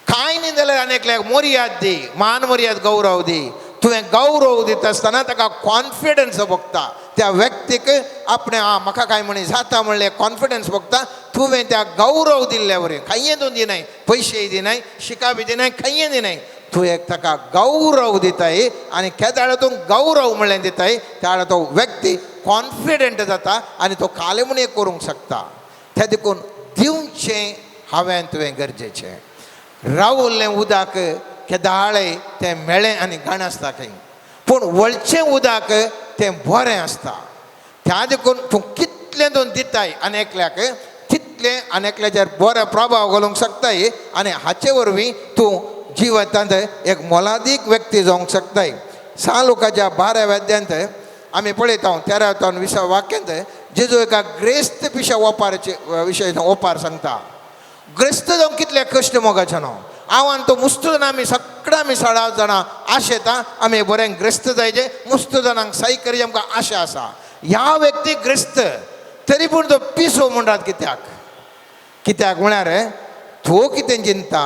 कांय न्ही जाल्यार अनेकल्याक मर्याद दी, मान मर्याद गौरव दी. तुवें गौरव दिता आसतना ताका कॉन्फिडन्स भोगता. त्या व्यक्तीक आपणें म्हाका कांय म्हणी जाता म्हणलें कॉन्फिडन्स भोगता. तुवें त्या गौरव दिल्ल्या वरें खंय तूं दिनाय, पयशेय दिनाय, शिकाबी दिनाय, खंय दिनाय, तुवें ताका गौरव दिताय. आनी केदाळ तूं गौरव म्हणलें दिताय त्या वेळार तो व्यक्ती कॉन्फिडंट जाता आनी तो काले म्हूण करूंक शकता. त्या देखून दिवचें हांवें तुवें गरजेचें. रावल्लें उदक केदाळे तें मेळ्ळें आनी घाण आसता खंय, पूण वळचें उदक तें बरें आसता. त्या देखून तूं कितलें तूं दिताय अनेकल्याक, तितलें अनेकल्याचेर बरो प्रभाव घालूंक शकताय. आनी हाचे वरवीं तूं जिवितांत एक मोलादीक व्यक्ती जावंक शकताय. 6 लोकांच्या 12 अध्यायांत आमी पळयता 13 आणि 20 वाक्यांत जेजू एका ग्रेस्त पिशा ओपाराचे विशय ओपार सांगता. ग्रेस्त जावंक कितले कश्ट मोगाचे न्हू. हांव आनी तो मुस्त जाणां आमी सगळ्या आमी 16 जाणां आशेता आमी बरें ग्रेस्त जायचे, मुस्त जाणांक साई करची आमकां आशा आसा. ह्या व्यक्ती ग्रेस्त तरी पूण तो पिसो म्हणटात. कित्याक म्हळ्यार तूं कितें चिंता,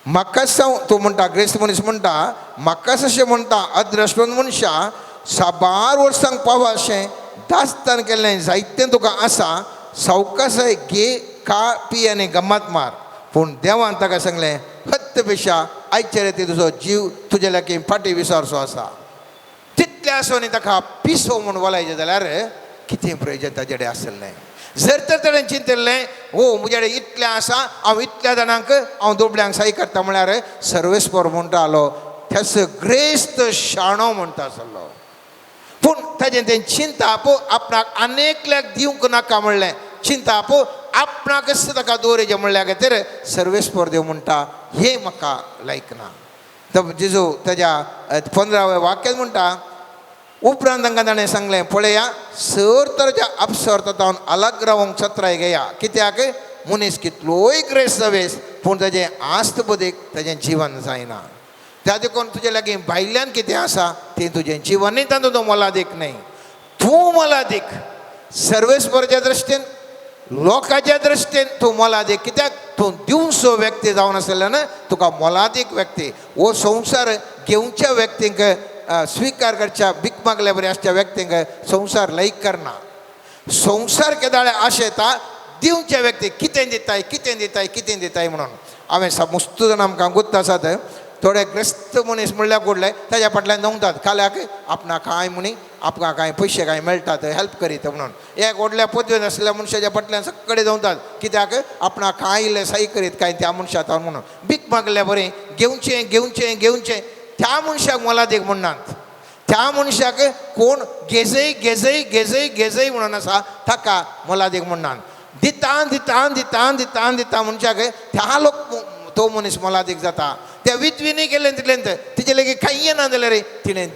म्हाका तूं म्हणटा ग्रेस्त मनीस म्हणटा म्हाका अशें म्हणटा अद्रश्टवंत मनशा 12 वर्सांक पाव अशें दास्तान केल्लें जायतें तुका आसा. सावकासाय घे, खा, पी आनी गम्मत मार. पूण देवान ताका सांगलें हत्त पेशा आयचे राती तुजो जीव तुजे लागीं फाटी विसरचो आसा. तितलें आसोनी ताका पिसो म्हूण वलायचें जाल्यार कितें प्रयोजन ताचे कडेन आसलें. जर तर ताणें चिंतिल्लें हो म्हजे कडेन इतलें आसा, हांव इतल्या जाणांक हांव दोबड्यांक साई करता म्हळ्यार सर्वेस्पर म्हणटालो थस ग्रेस्त शाणो म्हणटा आसलो. पूण ताजें तें चिंता आपोव आपणाक अनेकल्याक दिवंक नाका म्हणलें. चिंता आपोव आपणाकच ताका दवरचें म्हणल्या खातीर सर्वेस्पर देव म्हणटा हें म्हाका लायक ना. तर जेजू ताज्या 15व्या वाक्यांत म्हणटा उपरांत तांकां ताणें सांगलें पळया सर तराच्या अपसर्तावन अलग रावंक सत्राय घेया. कित्याक मनीस कितलोय ग्रेस जावेस पूण ताजें आस्त बदेक ताजें जिवन जायना. त्या देखून तुजे लागीं भायल्यान कितें आसा तें तुजें जिवनूय तातूंत तूं मोलादीक न्हय. तूं मोलादीक सर्वेस्पराच्या दृश्टीन, लोकांच्या दृश्टीन तूं मोलादीक. कित्याक तूं दिवचो व्यक्ती जावन आसल्यान तुका मोलादीक व्यक्ती. हो संवसार घेवच्या व्यक्तींक स्विकार करच्या भीक मागल्या बरी आसच्या व्यक्तींक संवसार लायक करना. संवसार केदाळे आशेता दिवच्या व्यक्तीक कितें दिताय कितें दिताय कितें दिताय म्हणून. हांवें मुस्त जाण आमकां गुत्त आसात थोडे ग्रेस्त मनीस म्हणल्यार कोडले ताज्या फाटल्यान नवतात खाल्याक आपणा कांय म्हणी आपणा कांय पयशे कांय मेळटात हेल्प करीत म्हणून. एक व्हडल्या पदवेन आसलेल्या मनशाच्या फाटल्यान सगळे धांवतात. कित्याक आपणा कांय इल्लें साई करीत कांय त्या मनशाक म्हणून. भीक मागल्या बरें घेवचें घेवचें घेवचें त्या मनशाक मोलादीक म्हणनात. त्या मनशाक कोण घेजय घेजय घेजय घेजय म्हणून आसा ताका मोलादीक म्हणनात. दिता दिता दिता दिता दिता मनशाक त्या लोक तो मनीस मोलादीक जाता. त्या विधवीनी केलें तितलेंत तिचे लागीं कांय ना जाल्यार तिणें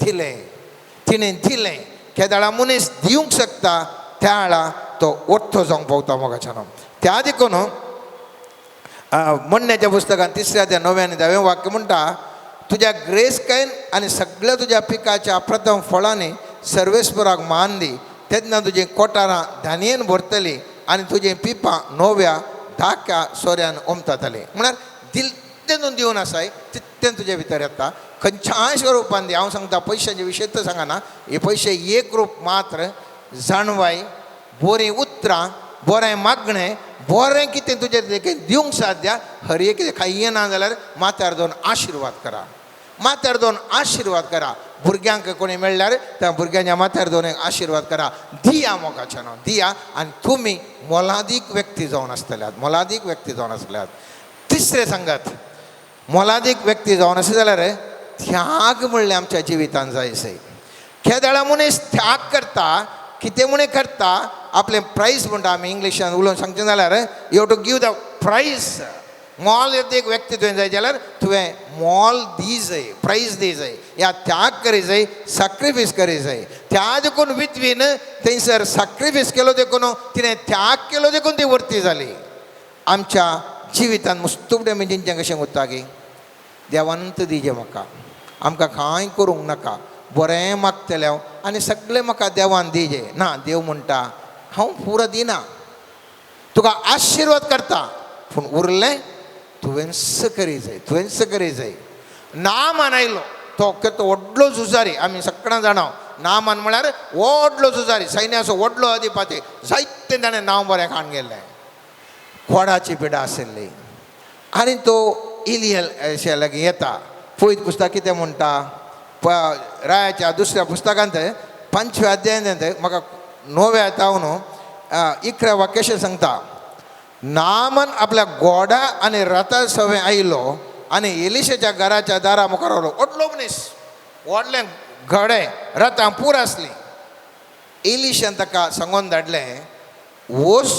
दिलें. केदाळा मनीस दिवंक शकता त्या वेळा तो ओठ्ठो जावंक पावता मोगाच्यान. त्या देखून म्हणण्याच्या पुस्तकान 3 अध्याय 9 आनी 10 वाक्य म्हणटा तुज्या ग्रेसकायेन आनी सगळ्या तुज्या पिकाच्या प्रथम फळांनी सर्वेस्पराक मान दी. तेन्ना तुजीं कोठारां धानयेन भरतलीं आनी तुजीं पिपां नव्या धाक्या सोऱ्यान ओमतातलीं. म्हळ्यार दिलतें दिवन आसाय तितलें तुजे भितर येता. खंयच्याय स्वरुपान दी. हांव सांगता पयशांचे विशय तर सांगना. हे पयशे एक रूप मात्र जाणवाय, बरीं उतरां, बरें मागणें, बरें कितें तुजें देखीन दिवंक साध्या हर एक कितें खाई ना जाल्यार माथ्यार दोन आशिर्वाद करा. माथ्यार दोन आशिर्वाद करा. भुरग्यांक कोणी मेळ्ळ्यार त्या भुरग्यांच्या माथ्यार दोन एक आशिर्वाद करा. दिया मोगाच्या नांव दिया. आनी तुमी मोलादीक व्यक्ती जावन आसतल्यात. मोलादीक व्यक्ती जावन आसल्यात. तिसरें सांगात, मोलादीक व्यक्ती जावन आसा जाल्यार त्याग म्हणलें आमच्या जिवितांत जाय सै. केदेळा मनीस त्याग करता, कितें म्हणे करता, आपलें प्रायस म्हणटा आमी इंग्लिशान उलोवन सांगचें जाल्यार you have to give the price. मोल एक व्यक्ती तुवें जाय जाल्यार तुवें मोल दी जाय, प्रायस दी जाय, या त्याग करी जाय, सॅक्रिफायस करी जाय. त्या देखून विधवीन थंयसर सॅक्रिफायस केलो देखून तिणें त्याग केलो देखून ती वर्ती जाली. आमच्या जिवितांत मुस्तुबडें म्हणजे कशें उरता की देवानंत दिजे म्हाका, आमकां कांय करूंक नाका, बरें मागतलें हांव आनी सगळें म्हाका देवान दिजे. ना, देव म्हणटा हांव पुरो दिना, तुका आशिर्वाद करता, पूण उरलें तुवेंच करी जाय, तुवेंच करी जाय. नामान आयलो तो व्हडलो झुजारी, आमी सगळ्यां जाणां नामान म्हळ्यार व्हडलो झुजारी, सैन्याचो व्हडलो अधिपती. जायते ताणें नांव बरें खाण गेल्लें. खोडाची पिडा आशिल्ली आनी तो इलियल अशें लागीं येता. पयत पुस्तक कितें म्हणटा, रायाच्या दुसऱ्या पुस्तकांत 5व्या अध्यायांत म्हाका 9व्या येता न्हू 11 वाक्य अशें सांगता. नामान आपल्या गोडा आनी रथा सवें आयलो आनी एलिशाच्या घराच्या दारा मुखार रावलो. व्हडलो मनीस, व्हडलें घडे, रथां पूर आसलीं. एलिशान ताका सांगून धाडलें, वोस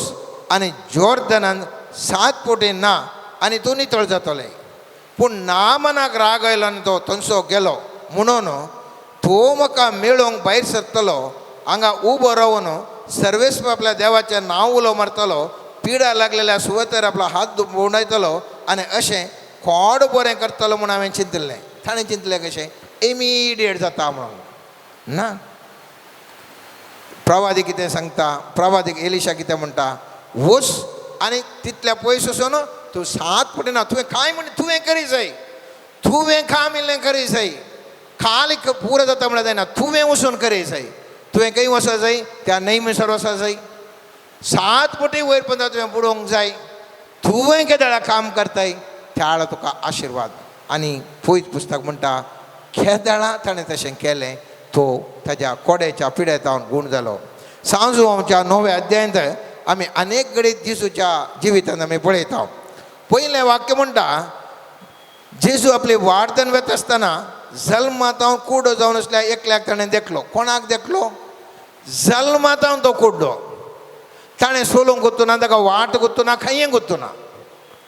आनी जॉर्दनान 7 पोटी ना आनी तूं नितळ जातलें. पूण नामानाक राग आयलो आनी तो थंयसो गेलो. म्हणून तो म्हाका मेळोवंक भायर सरतलो, हांगा उबो रावन सर्वेस्प आपल्या देवाचें नांव उलो मारतलो, पिडा लागलेल्या सुवातेर आपलो हात भोंवडायतलो आनी अशें खोड बरें करतलो म्हूण हांवें चिंतलें. ताणें चिंतलें कशें इमिडिएट जाता म्हणून. ना, प्रवादी कितें सांगता, प्रवादीक एलिशा कितें म्हणटा, वच आनी तितल्या पयस वचून तूं 7 पटी ना, तुवें कांय म्हण तुवें करी जाय, तुवें काम इल्लें करी जाय. खाली पुरो जाता म्हळ्यार जायना, तुवें वचून करी जाय. तुवें खंय वचूंक जाय, त्या न्हंयमेसर वचूंक जाय, 7 पटी वयर पर्यंत तुवें बुडोवंक जाय. तुवें केदेळा काम करताय त्या वेळा तुका आशिर्वाद. आनी पयत पुस्तक म्हणटा केदेळा ताणें तशें केलें, तो ताच्या कोड्याच्या पिड्यात गूण जालो. सांजू आमच्या 9व्या अध्यायांत आमी अनेक घडी जेजूच्या जिवितांत आमी पळयता. पयलें वाक्य म्हणटा, जेजू आपली वाडदन वेता आसतना जल्मात कुड्डो जावन आसल्या एकल्याक ताणें देखलो. कोणाक देखलो? जल्मात तो कुड्डो. ताणें सोलूंक गुत्तुना, ताका वाट गुत्तुना, खंय गुत्तुना.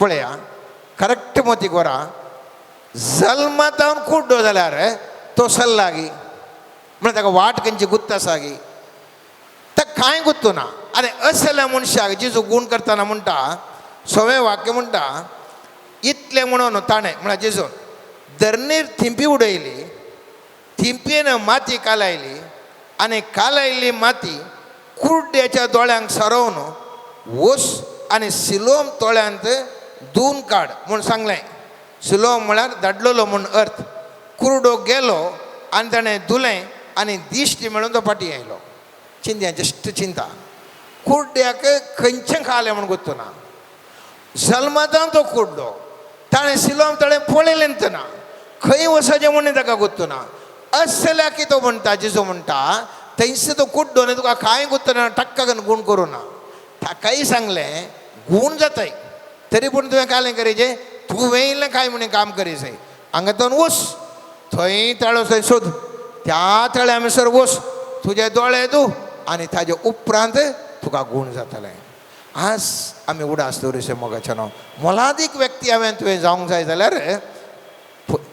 पळया, करेक्ट मती कोरा. जल्मात कुड्डो जाल्यार तो सल्लागी म्हळ्यार ताका वाट खंयची गुत्त आसा गी, ताका कांय गुत्तुना. आनी असल्या मनशाक जेजू गूण करतना म्हणटा, 6वें वाक्य म्हणटा, इतलें म्हणून ताणें म्हळ्यार जेजून धरणीर थिंपी उडयली, थिंपयेन माती कालायली आनी कालायल्ली माती कुड्ड्याच्या दोळ्यांक सरवून वस आनी सिलोम तोळ्यांत धुवन काड म्हूण सांगलें. सिलोम म्हळ्यार धाडलोलो म्हूण अर्थ. कुर्डो गेलो आनी ताणें धुलें आनी दिश्टी मेळून तो फाटी आयलो. चिंत्या, जस्ट चिंता. कुड्ड्याक खंयचें खालें म्हूण गुत्तुना. जल्मातान तो कुड्डो, ताणें सिलोम तळें पळयलें ना, खंय वचचें म्हणून ताका गुत्तुना. असल्या की तो म्हणटा, जेजू म्हणटा, थंयच तो कुड्डो न्ही, तुका कांय गुत्तुना, टक्क करून गूण करूना. ताकाय सांगलें गूण जाताय, तरी पूण तुवें कालें करीचें, तुवें इल्लें कांय म्हणून काम करी जाय. हांगातून वच, थंय ताळो थंय सोद, त्या तळ्या मेसर वच, तुजे दोळे धू आनी ताजे उपरांत तुका गूण जातलें. आज आमी उडास दवरचें मोगाचें नांव. मोलादीक व्यक्ती हांवें तुवें जावंक जाय जाल्यार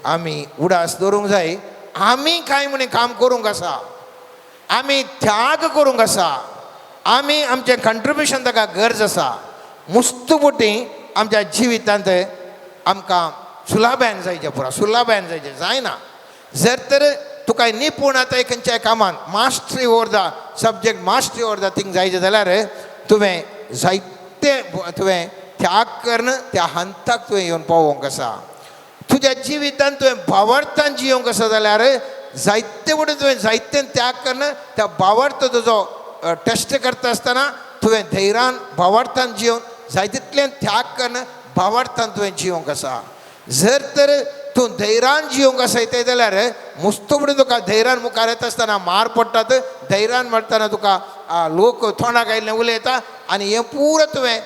आमी उडास दवरूंक जाय. आमी कांय म्हणून काम करूंक आसा, आमी त्याग करूंक आसा, आमी आमचें कंट्रिब्युशन ताका गरज आसा. मुस्तुबुटी आमच्या जिवितांत आमकां सुलाभ्यान जायचें, पुरा सुलाभ्यान जायचें जायना. जर तर तुका निपूण आतां खंयच्याय कामान mastery over the subject, mastery over the thing जायचें जाल्यार तुवें जायते तुवें त्याग करून त्या हंताक तुवें येवन पावोवंक आसा. तुज्या जिवितांत तुवें भावार्थान जियोंक आसा जाल्यार जायते फुडें तुवें जायते त्याग करून त्या भावार्थ तुजो टेस्ट करता आसतना तुवें धैर्यान भावार्थान जियोवन जाय तितलें त्याग करून भावार्थान तुवें जिवंक आसा. जर तर तूं धैर्यान जिवंक आसयताय जाल्यार मुस्तो फुडें तुका धैर्यान मुखार येता आसतना मार पडटात. धैर्यान म्हणटाना तुका लोक तोंडाक आयिल्लें उलयता आनी हें पुरो तुवें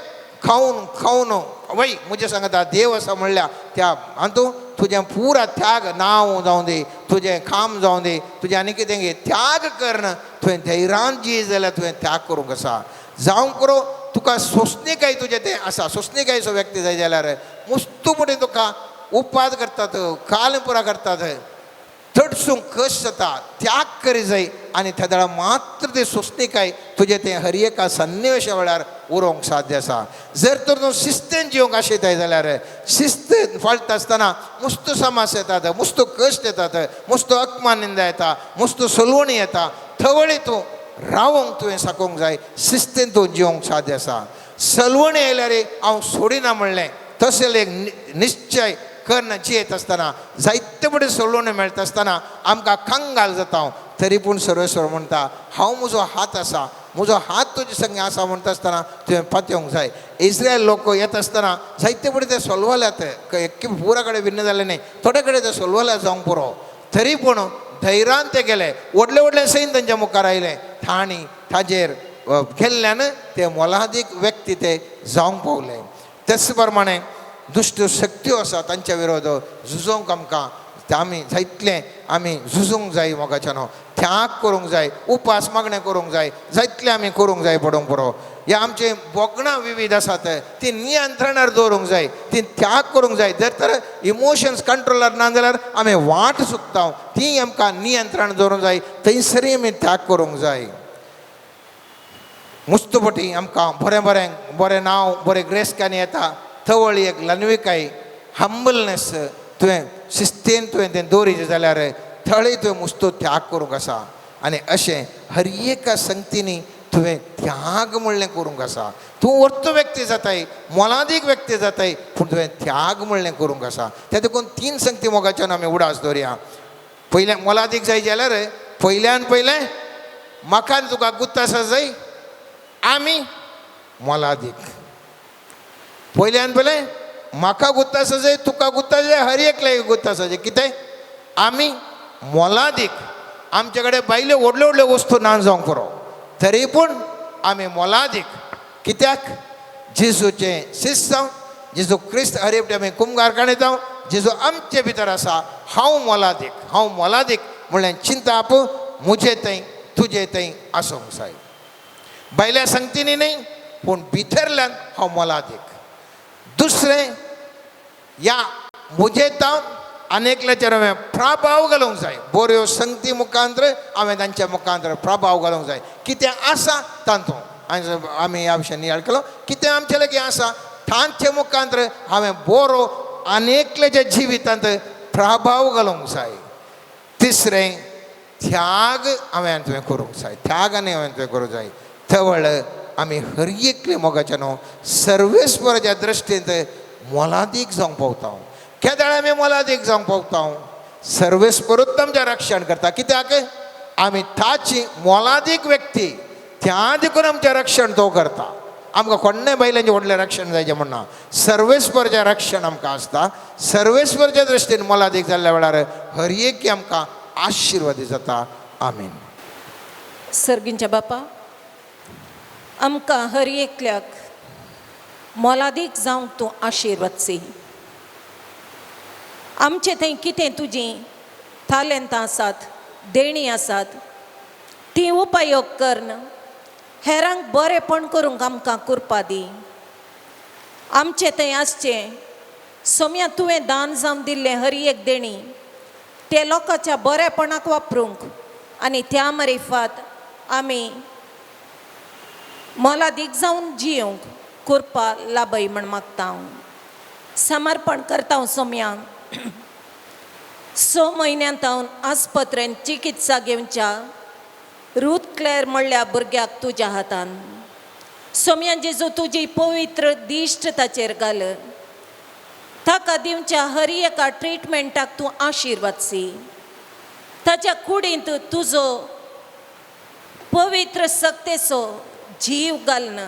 खावन खावन वय मुझे सांगता देव असं म्हणल्या त्या हातूंत तुजें पुरा त्याग नांव जावं दी, तुजें काम जावं दी, तुजें आनी कितें घे त्याग करण तुवें धैर्यान जी जाल्यार तुवें त्याग करूंक आसा. जावं करो तुका सोंसणीकाय तुजें तें आसा, सोंसणीकायेचो व्यक्ती जाय जाल्यार मुस्तू फुडें तुका उपाद करतात, कालपुरा करतात, तडसूंक कश्ट जाता, त्याग करी जाय आनी त्या वेळार मात्र ते सोंसणीकाय तुजें तें हर एका सन्निवेशा वेळार उरोवंक साध्य आसा. जर तर तूं शिस्तेन जिवंक आशयताय जाल्यार शिस्त पाळटा आसतना मुस्तो समास येतात, मुस्तो कश्ट येतात, मुस्तो अपमान निंदा येता, मुस्तो सलवणी येता, थवळी तूं रावंक तुवें साकोंक जाय. शिस्तेन तूं जिवंक साध्य आसा. सलवणी येयल्यार हांव सोडिना म्हणलें तशें एक निश्चय कर्ण जियेत आसतना जायते फुडें सलवणी मेळटा आसतना आमकां कांगाल जाता. तरी पूण सर्वेस्वर म्हणटा हांव म्हजो हात आसा, म्हजो हात तुजे संगे आसा म्हणटा आसतना तुवें पातयेवंक जाय. इस्रायल लोक येता आसतना जायते फुडें ते सोलवल्यात, पुरा कडेन भिन्न जालें न्ही, थोडे कडेन ते सोलवल्यात जावंक पुरो. तरी पूण धैर्यान ते गेले, व्हडले व्हडले सैन तांच्या मुखार आयले, तांणी ताजेर गेल्ल्यान ते मोलादीक व्यक्ती ते जावंक पावले. तेच प्रमाणे दुश्ट शक्त्यो आसा तांच्या विरोध झुजोवंक आमकां आमी जायतलें आमी झुजूंक जाय. मोगाच्यानो त्याग करूंक जाय, उपास मागणें करूंक जाय, जायतलें आमी करूंक जाय पडोवंक पुरो. हे आमचे बोगणां विविध आसात ती नियंत्रणार दवरूंक जाय, ती त्याग करूंक जाय. जर तर इमोशन्स कंट्रोलार ना जाल्यार आमी वाट चुकता, ती आमकां नियंत्रण दवरूंक जाय, थंयसरी आमी त्याग करूंक जाय. मुस्तफटी आमकां बरें बरें बरें नांव बरें ग्रेसकानी येता, थवळी एक लनविकाय हंबलनेस तुवें शिस्तेन तुवें तें दवरिचें जाल्यार थळी तुवें मुस्तो त्याग करूंक आसा. आनी अशें हर एका संगतीनी तुवें त्याग म्हणलें करूंक आसा. तूं वर्त व्यक्ती जाताय, मोलादीक व्यक्ती जाताय, पूण तुवें त्याग म्हणलें करूंक आसा. त्या देखून 3 संगती मोगाच्यान आमी उडास दवरया. पयलें मोलादीक जाय जाल्यार पयल्यान पयलें म्हाका तुका गुत्तासा जाय, आमी मोलादीक. पयल्यान पयलें म्हाका गुत्तासा जाय, तुका गुत्तासा जाय, हर एकल्याक गुत्तासा जाय. कितें आमी मोलादीक. आमचे कडेन भायल्यो व्हडल्यो व्हडल्यो वस्तू ना जावंक पुरो, तरी पूण आमी मोलादीक. कित्याक जेजूचें शिस्त जावं, जेजू क्रिस्त हर एकटे आमी कुमगारकाणे जावं, जेजू आमचे भितर आसा. हांव मोलादीक म्हणलें चिंता आपूं म्हजे थंय तुजे थंय आसूंक जाय. भायल्या संगतीनी न्ही पूण भितरल्यान हांव मोलादीक. दुसरें ह्या मुजेतां अनेकल्याचेर हांवें प्रभाव घालूंक जाय. बऱ्यो संगती मुखांतर हांवें तांच्या मुखांतर प्रभाव घालूंक जाय. कितें आसा तातूंत आमी ह्या विशयान नियाळ केलो. कितें आमचे लागीं आसा तांचे मुखांतर हांवें बरो अनेकल्याच्या जिवितांत प्रभाव घालूंक जाय. तिसरें त्याग हांवें तुवें करूंक जाय. त्यागाने हांवें तुवें करूंक जाय. थवळ आमी हर एकले मोगाच्यानो सर्वेस्वराच्या दृश्टींत मोलादीक जावंक पावता. केदाळ आमी मोलादीक जावंक पावता. सर्वेस्वरूच आमचें रक्षण करता. कित्याक आमी ताची मोलादीक व्यक्ती, त्या देखून आमचें रक्षण तो करता. आमकां कोणें बायलांचें व्हडलें रक्षण जायचें म्हणना, सर्वेस्वरचें रक्षण आमकां आसता. सर्वेस्वरच्या दृश्टीन मोलादीक जाल्ल्या वेळार हर एक आमकां आशिर्वादी जाता. आमीन. सर्गींच्या बापा, आमकां हर एकल्याक मोलादीक जावंक तूं आशिर्वादसी. आमचे थंय कितें तुजीं तालेंतां आसात, देणी आसात, ती उपयोग करन हेरांक बरेंपण करूंक आमकां कृपा दी. आमचे थंय आसचें सोम्या तुवें दान जावन दिल्लें हर एक देणी ते लोकांच्या बरेपणाक वापरूंक आनी त्या मरेफात आमी मोलादीक जावन जियोंक कृपा लाभय म्हण मागता हांव. समर्पण करता हांव सोम्यांक. 6 म्हयन्यांत हांव आस्पत्रेंत चिकित्सा घेवच्या रूथ क्लेर म्हणल्या भुरग्याक तुज्या हातान. सोम्या जेजू तुजी पवित्र दिश्ट ताचेर घाल. ताका दिवच्या हर एका ट्रिटमेंटाक तूं आशिर्वादसी. ताच्या कुडींत तुजो पवित्र सक्तेचो जीव घालन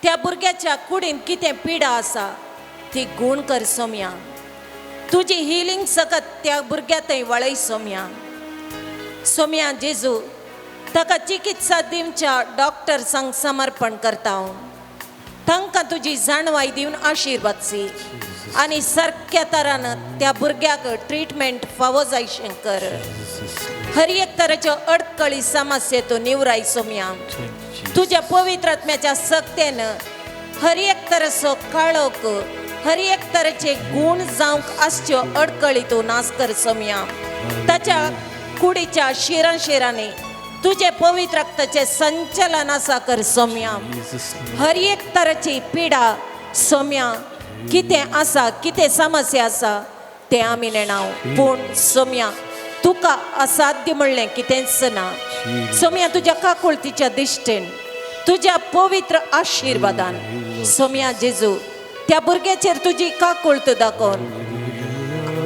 त्या भुरग्याच्या कुडीन कितें पिडा आसा ती गूण कर सोम्या. तुजी हिलींग सकत त्या भुरग्या थंय वळय सोम्या. सोम्या जेजू ताका चिकित्सा दिवच्या डॉक्टर्सांक समर्पण करता हांव. तांकां तुजी जाणवाय दिवन आशिर्वादसी आनी सारक्या तरान त्या भुरग्याक ट्रीटमेंट फावो जायशें कर. हर एक तरेच्यो अडकळी समस्येतून निवराय सोम्या. तुझ्या पवित्र आत्म्याच्या सक्तेन हर एक तरेचो काळोख, हर एक तरेचे गुण जावंक आसच्यो अडकळी तूं नाश कर सोम्या. ताच्या कुडीच्या शिरांनी तुझे पवित्र रक्ताचे संचलन आसा कर सोम्या. हर एक तरेची पिडा सोम्या कितें आसा, कितें समस्या आसा तें आमी नेणाव. पूण सोम्या तुका असाध्य म्हणलें कितेंच ना. सोम्या तुज्या काकुळतीच्या दिश्टेन, तुज्या पवित्र आशिर्वादान सोम्या जेजू त्या भुरग्याचेर तुजी काकुळत दाखोवन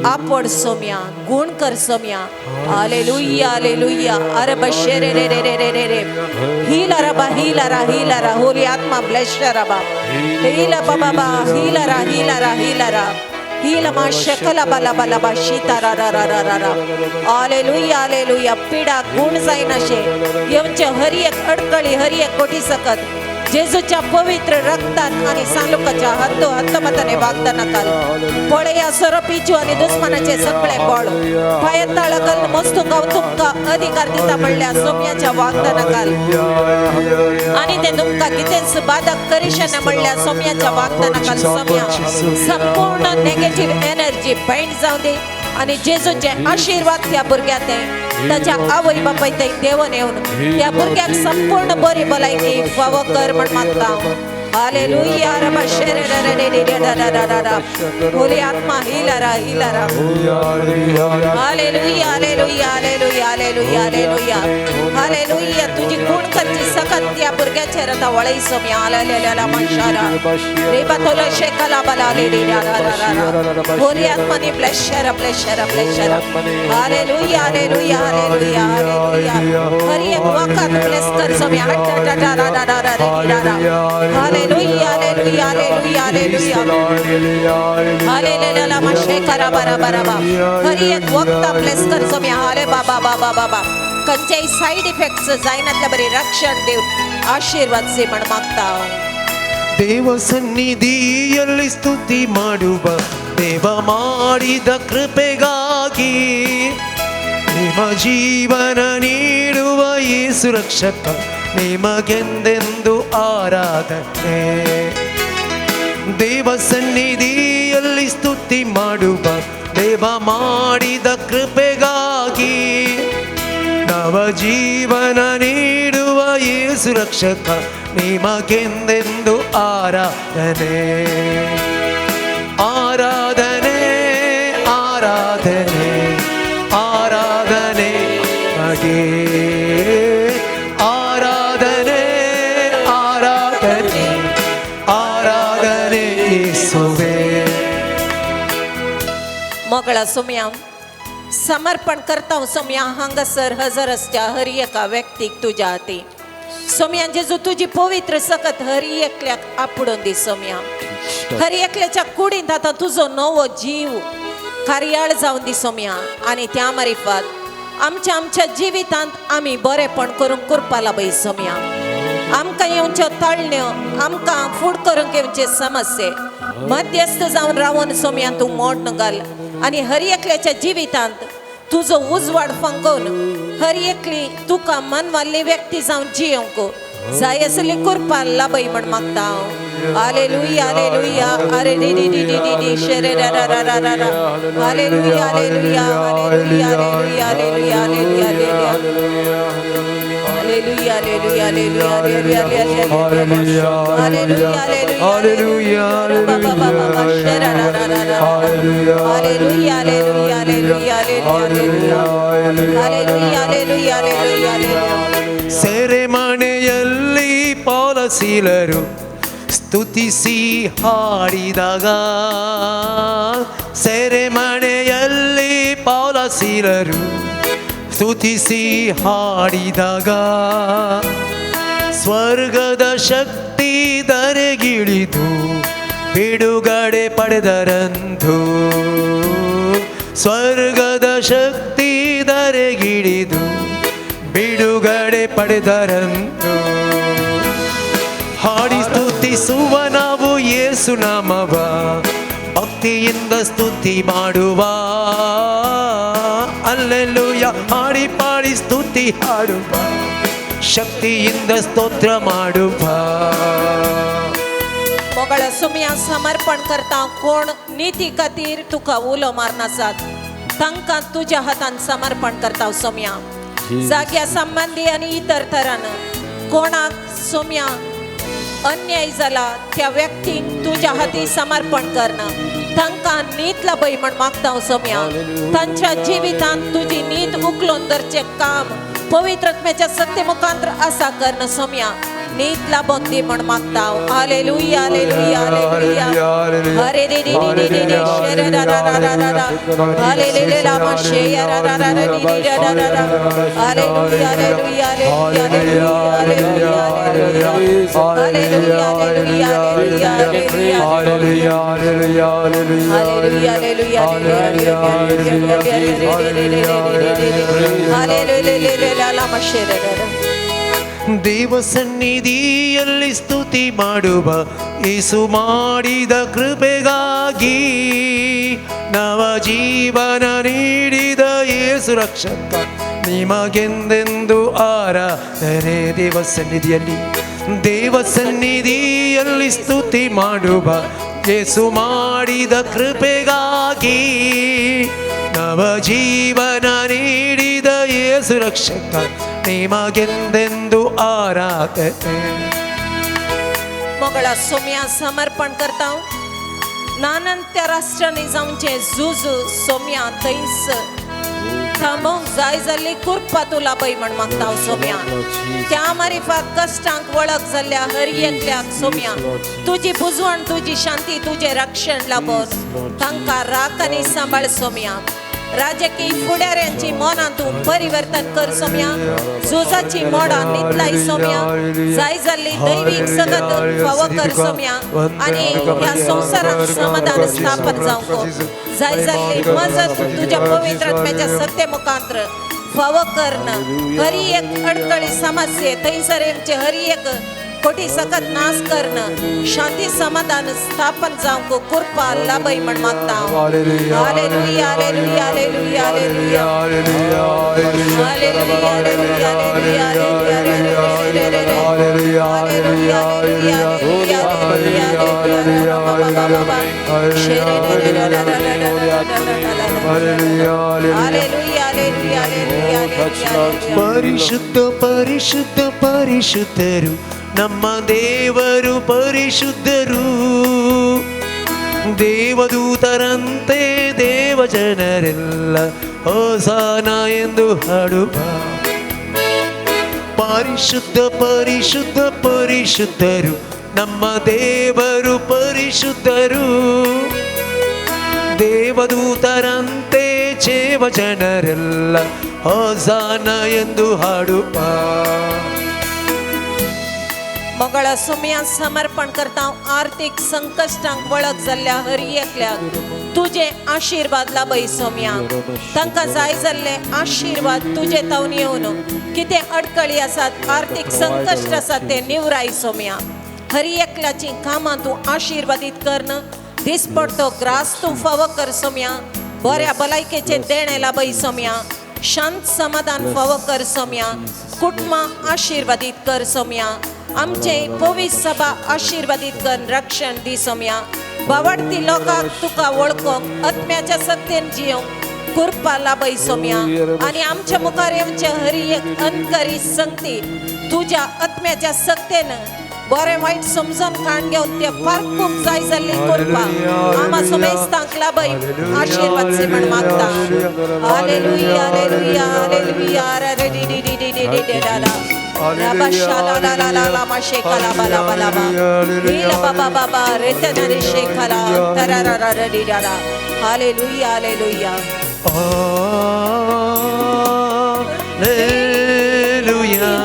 आपड सोम्या, गुण कर सोम्या. Hallelujah hallelujah. अरे बशेरे रे रे रे रे रे रे. हीला रबा हीला रा हीला रा. होली आत्मा ब्लेस रबा. हीला बाबा बा हीला रा हीला रा हीला रा. हीला मा शकला बला बला बा शीता रा रा रा रा रा रा. Hallelujah hallelujah. पिडा गुण जायनाशे येवचे हर एक अडकळी, हर एक कोटी सकत जेजूच्या पवित्र रक्तान आणि सांलुकाच्या हत्तमताने वागदाना काल. पळया सरपीचू आणि दुश्मनाचे सगळे बळ पायताळकल मस्तू तुमका अधिकार दिता म्हणल्या सोम्याच्या वागदाना काल. आणि ते तुमका कितेच बाधक करिशेना म्हणल्या सोम्याच्या वागदाना काल. सोम्या संपूर्ण नेगेटिव्ह एनर्जी बाइंड जाऊ दे आणि जेजूचे आशीर्वाद त्या भुरग्यात ताच्या आवय बापाय थंय देवन येवन त्या भुरग्याक संपूर्ण बरी भलायकी फावो कर म्हण मागता. हालेलुया रबा शेरे रे रे रे रे रा रा रा रा. होली आत्मा हीला रा हीला रा. Hallelujah hallelujah hallelujah hallelujah hallelujah hallelujah. तुझी गुण करची सकत त्या भुरग्याचेर आतां वळय सोम्या. हालेलुया मनशारा रे बातोला शेकला बला रे रे रा रा रा रा. होली आत्मानी ब्लेस शरा ब्लेस शरा ब्लेस शरा. Hallelujah hallelujah hallelujah hallelujah. हर एक वखत ब्लेस कर सोम्या. हट रा रा रा रा रा रा रा. Hallelujah hallelujah hallelujah hallelujah hallelujah मशेकरा बरा बरा बा. हर एक वक्त ब्लेस कर सोम्या. हाले बाबा बाबा बाबा. खंयचेय साइड इफेक्ट्स जायनातले बरे रक्षण दिवन आशीर्वाद से म्हण मागता. ದೇವ ಸನ್ನಿಧಿಯಲ್ಲಿ ಸ್ತುತಿ ಮಾಡುವ, ದೇವ ಮಾಡಿದ ಕೃಪೆಗಾಗಿ, ನಿಮ್ಮ ಜೀವನ ನೀಡುವ ಯೇಸು ರಕ್ಷಕ, ನಿಮಗೆಂದೆಂದು ಆರಾಧನೆ. ದೇವ ಸನ್ನಿಧಿಯಲ್ಲಿ ಸ್ತುತಿ ಮಾಡುವ, ದೇವ ಮಾಡಿದ ಕೃಪೆಗಾಗಿ, ನವ ಜೀವನ ನೀಡುವ ಯೇಸು ರಕ್ಷಕ, ನಿಮಗೆಂದೆಂದು ಆರಾಧನೆ. ಆರಾಧನೆ ಆರಾಧನೆ ಆರಾಧನೆ ಹಾಗೆ. ಆರಾಧನೆ ಆರಾಧನೆ ಆರಾಧನೆ ಯೇಸುವೇ. मोगळा सोम्या समर्पण करता सोम्या हांगासर हजर असच्या हर एका व्यक्तीक तुज्या हाती. सोम्या जेजू तुजी पवित्र सकत हर एकल्याक आपडून दी सोम्या. हर एकल्याच्या कुडींत आतां तुजो नवो जीव कार्याळ जावन दी सोम्या. आनी त्या मारिफात आमच्या जिवितांत आमी बरेपण करूंक करपा लाबय सोम्या. आमकां येवच्यो ताळण्यो, आमकां फूड करूंक येवचे समस्ये मध्यस्थ जावन रावन सोम्या तूं मोडन घाल. आनी हर एकल्याच्या जिवितांत तुजो उजवाड फंकोवन हर एकली तुका मन वाल्ली व्यक्ती जावन जियोंक जाय असली कृपा लाभय म्हण मागता हांव. Hallelujah hallelujah. अरे डी डी डी डी डी डी शेरे रा रा रा रा रा रा. Hallelujah hallelujah hallelujah hallelujah hallelujah hallelujah hallelujah hallelujah hallelujah hallelujah hallelujah hallelujah बाबा बाबा शेरा रा रा रा रा. Hallelujah hallelujah hallelujah hallelujah hallelujah hallelujah hallelujah. ಸೆರೆಮನೆಯಲ್ಲಿ ಪೌಲಸೀಲರು ಸ್ತುತಿಸಿ ಹಾಡಿದಾಗ, ಸೆರೆಮನೆಯಲ್ಲಿ ಪೌಲಸೀಲರು ಸ್ತುತಿಸಿ ಹಾಡಿದಾಗ, ಸ್ವರ್ಗದ ಶಕ್ತಿ ಶಕ್ತಿ ಧರೆಗಿಳಿದು ಬಿಡುಗಡೆ ಪಡೆದರಂತು ಸ್ವರ್ಗದ ಶಕ್ತಿ ಧರೆಗಿಳಿದು ಬಿಡುಗಡೆ ಪಡೆದರಂತು ಹಾಡಿ ಸ್ತುತಿಸುವ ನಾವು ಯೇಸು ನಾಮವ ಭಕ್ತಿಯಿಂದ ಸ್ತುತಿ ಮಾಡುವ ಅಲ್ಲೆಲೂಯ ಹಾಡಿ ಪಾಡಿ ಸ್ತುತಿ ಹಾಡುವ ಶಕ್ತಿಯಿಂದ ಸ್ತೋತ್ರ ಮಾಡುವ मोगळ सुमया समर्पण करता कोण नीती खातीर तुका उलो मारनासात तांकां तुज्या हातान समर्पण करता सोम्या जाग्या संबंधी आनी इतर तरान कोणाक सोम्या अन्याय जाला त्या व्यक्तीक तुज्या हाती समर्पण करना तांकां नीत लाभय म्हण मागता सोम्या तांच्या जिवितांत तुजी नीत उखलून धरचे काम पवित्र आत्म्याच्या सत्य मुखांतर आसा करना सोम्या नीत लाभोक दी म्हण मागता हालेलुया हालेलुया हालेलुया हरे रे रे रे रे रे शेरे रा रा रा रा रा रा हालेलुया लामा शेया रा रा रा रा री री रा रा रा रा hallelujah hallelujah hallelujah hallelujah hallelujah hallelujah hallelujah hallelujah hallelujah hallelujah लामा शेरे रा रा ದೇವ ಸನ್ನಿಧಿಯಲ್ಲಿ ಸ್ತುತಿ ಮಾಡುವ ಯೇಸು ಮಾಡಿದ ಕೃಪೆಗಾಗಿ ನವ ಜೀವನ ನೀಡಿದ ಯೇಸು ರಕ್ಷಕ ನಿಮಗೆಂದೆಂದು ಆರಾಧನೆ ದೇವ ಸನ್ನಿಧಿಯಲ್ಲಿ ಸ್ತುತಿ ಮಾಡುವ ಯೇಸು ಮಾಡಿದ ಕೃಪೆಗಾಗಿ ನವ ಜೀವನ ನೀಡಿದ ಯೇಸು ರಕ್ಷಕ ನಿಮಗೆಂದೆಂದು ಆರಾಧನೆ मोगळा सोम्या समर्पण करता नानंत्य राष्ट्रांनी जावचे झूज सोम्या थंयस थांबोंक जाय जाल्ली कुर्पा तुला पै म्हण मागता सोम्या त्या मारिफाक कश्टांक वळख जाल्ल्या हर एकल्याक सोम्या तुजी बुजवण तुजी शांती तुजे रक्षण लाभोस तांकां राख आनी सांबाळ सोम्या राजकीय फुडाऱ्यांची मनां तूं परिवर्तन कर सोम्या झुजाची मोडां नितलाय सोम्या जाय जाल्ली दैवीक सगत फावो कर सोम्या आनी ह्या संवसारांत समाधान स्थापन जावंक जाय जाल्ली मजत तुज्या पवित्र आत्म्याच्या सत्य मुखांतर फावो करन हरी एक अडकळी समस्ये थंयसरेंचे हरी एक कोटी सकत नाश करन शांती समाधान स्थापन जावंक कृपा लाभय म्हण मागता hallelujah hallelujah hallelujah hallelujah hallelujah hallelujah ಪರಿಶುದ್ಧ ಪರಿಶುದ್ಧ ಪರಿಶುದ್ಧರು ನಮ್ಮ ದೇವರು ಪರಿಶುದ್ಧರು ದೇವದೂತರಂತೆ ದೇವ ಜನರೆಲ್ಲ ಹೋಸಾನ ಎಂದು ಹಾಡುವ ಪರಿಶುದ್ಧ ಪರಿಶುದ್ಧ ಪರಿಶುದ್ಧರು ನಮ್ಮ ದೇವರು ಪರಿಶುದ್ಧರು ದೇವದೂತರಂತೆ ದೇವ ಜನರೆಲ್ಲ ಹೋಸಾನ ಎಂದು ಹಾಡುವ मंगळा सोम्या समर्पण करता आर्थिक संकष्टांक वळख जाल्ल्या हर एकल्याक तुझे आशीर्वाद लाभय सोम्या तांकां जाय जाल्ले आशीर्वाद तुजे तावन येवन कितें अडकळी आसात आर्थिक संकश्ट आसात ते निवराय सोम्या हर एकल्याची कामां तूं आशीर्वादीत करन दिसपडतो ग्रास तूं फावो कर सोम्या बऱ्या भलायकेचे देणे लाभय सोम्या शांत समाधान फावो कर सोम्या कुटुंबां आशीर्वादीत कर सोम्या आमचे पवित्र सभा आशीर्वादीत कर रक्षण दी सोम्या बावडती लोकांक तुका वळखोंक आत्म्याच्या सत्तेन जियोंक कृपा लाभय सोम्या आनी आमच्या मुखार येवचे हर एक अनकरी संगती तुज्या आत्म्याच्या सत्तेन बरें वायट समजून काण घेवन ते पारखूंक जाय जाल्ली कृपा आमा सोमेस्तांक लाभय आशीर्वाद से म्हण मागता हालेलुया हालेलुया हालेलुया रे रे डी डी डी डी डी डी ला Rabba shala la la la la ma shekala bala bala ba. Hila baba baba retana re shekala tarara ra ra di ra ra. Hallelujah hallelujah. Hallelujah.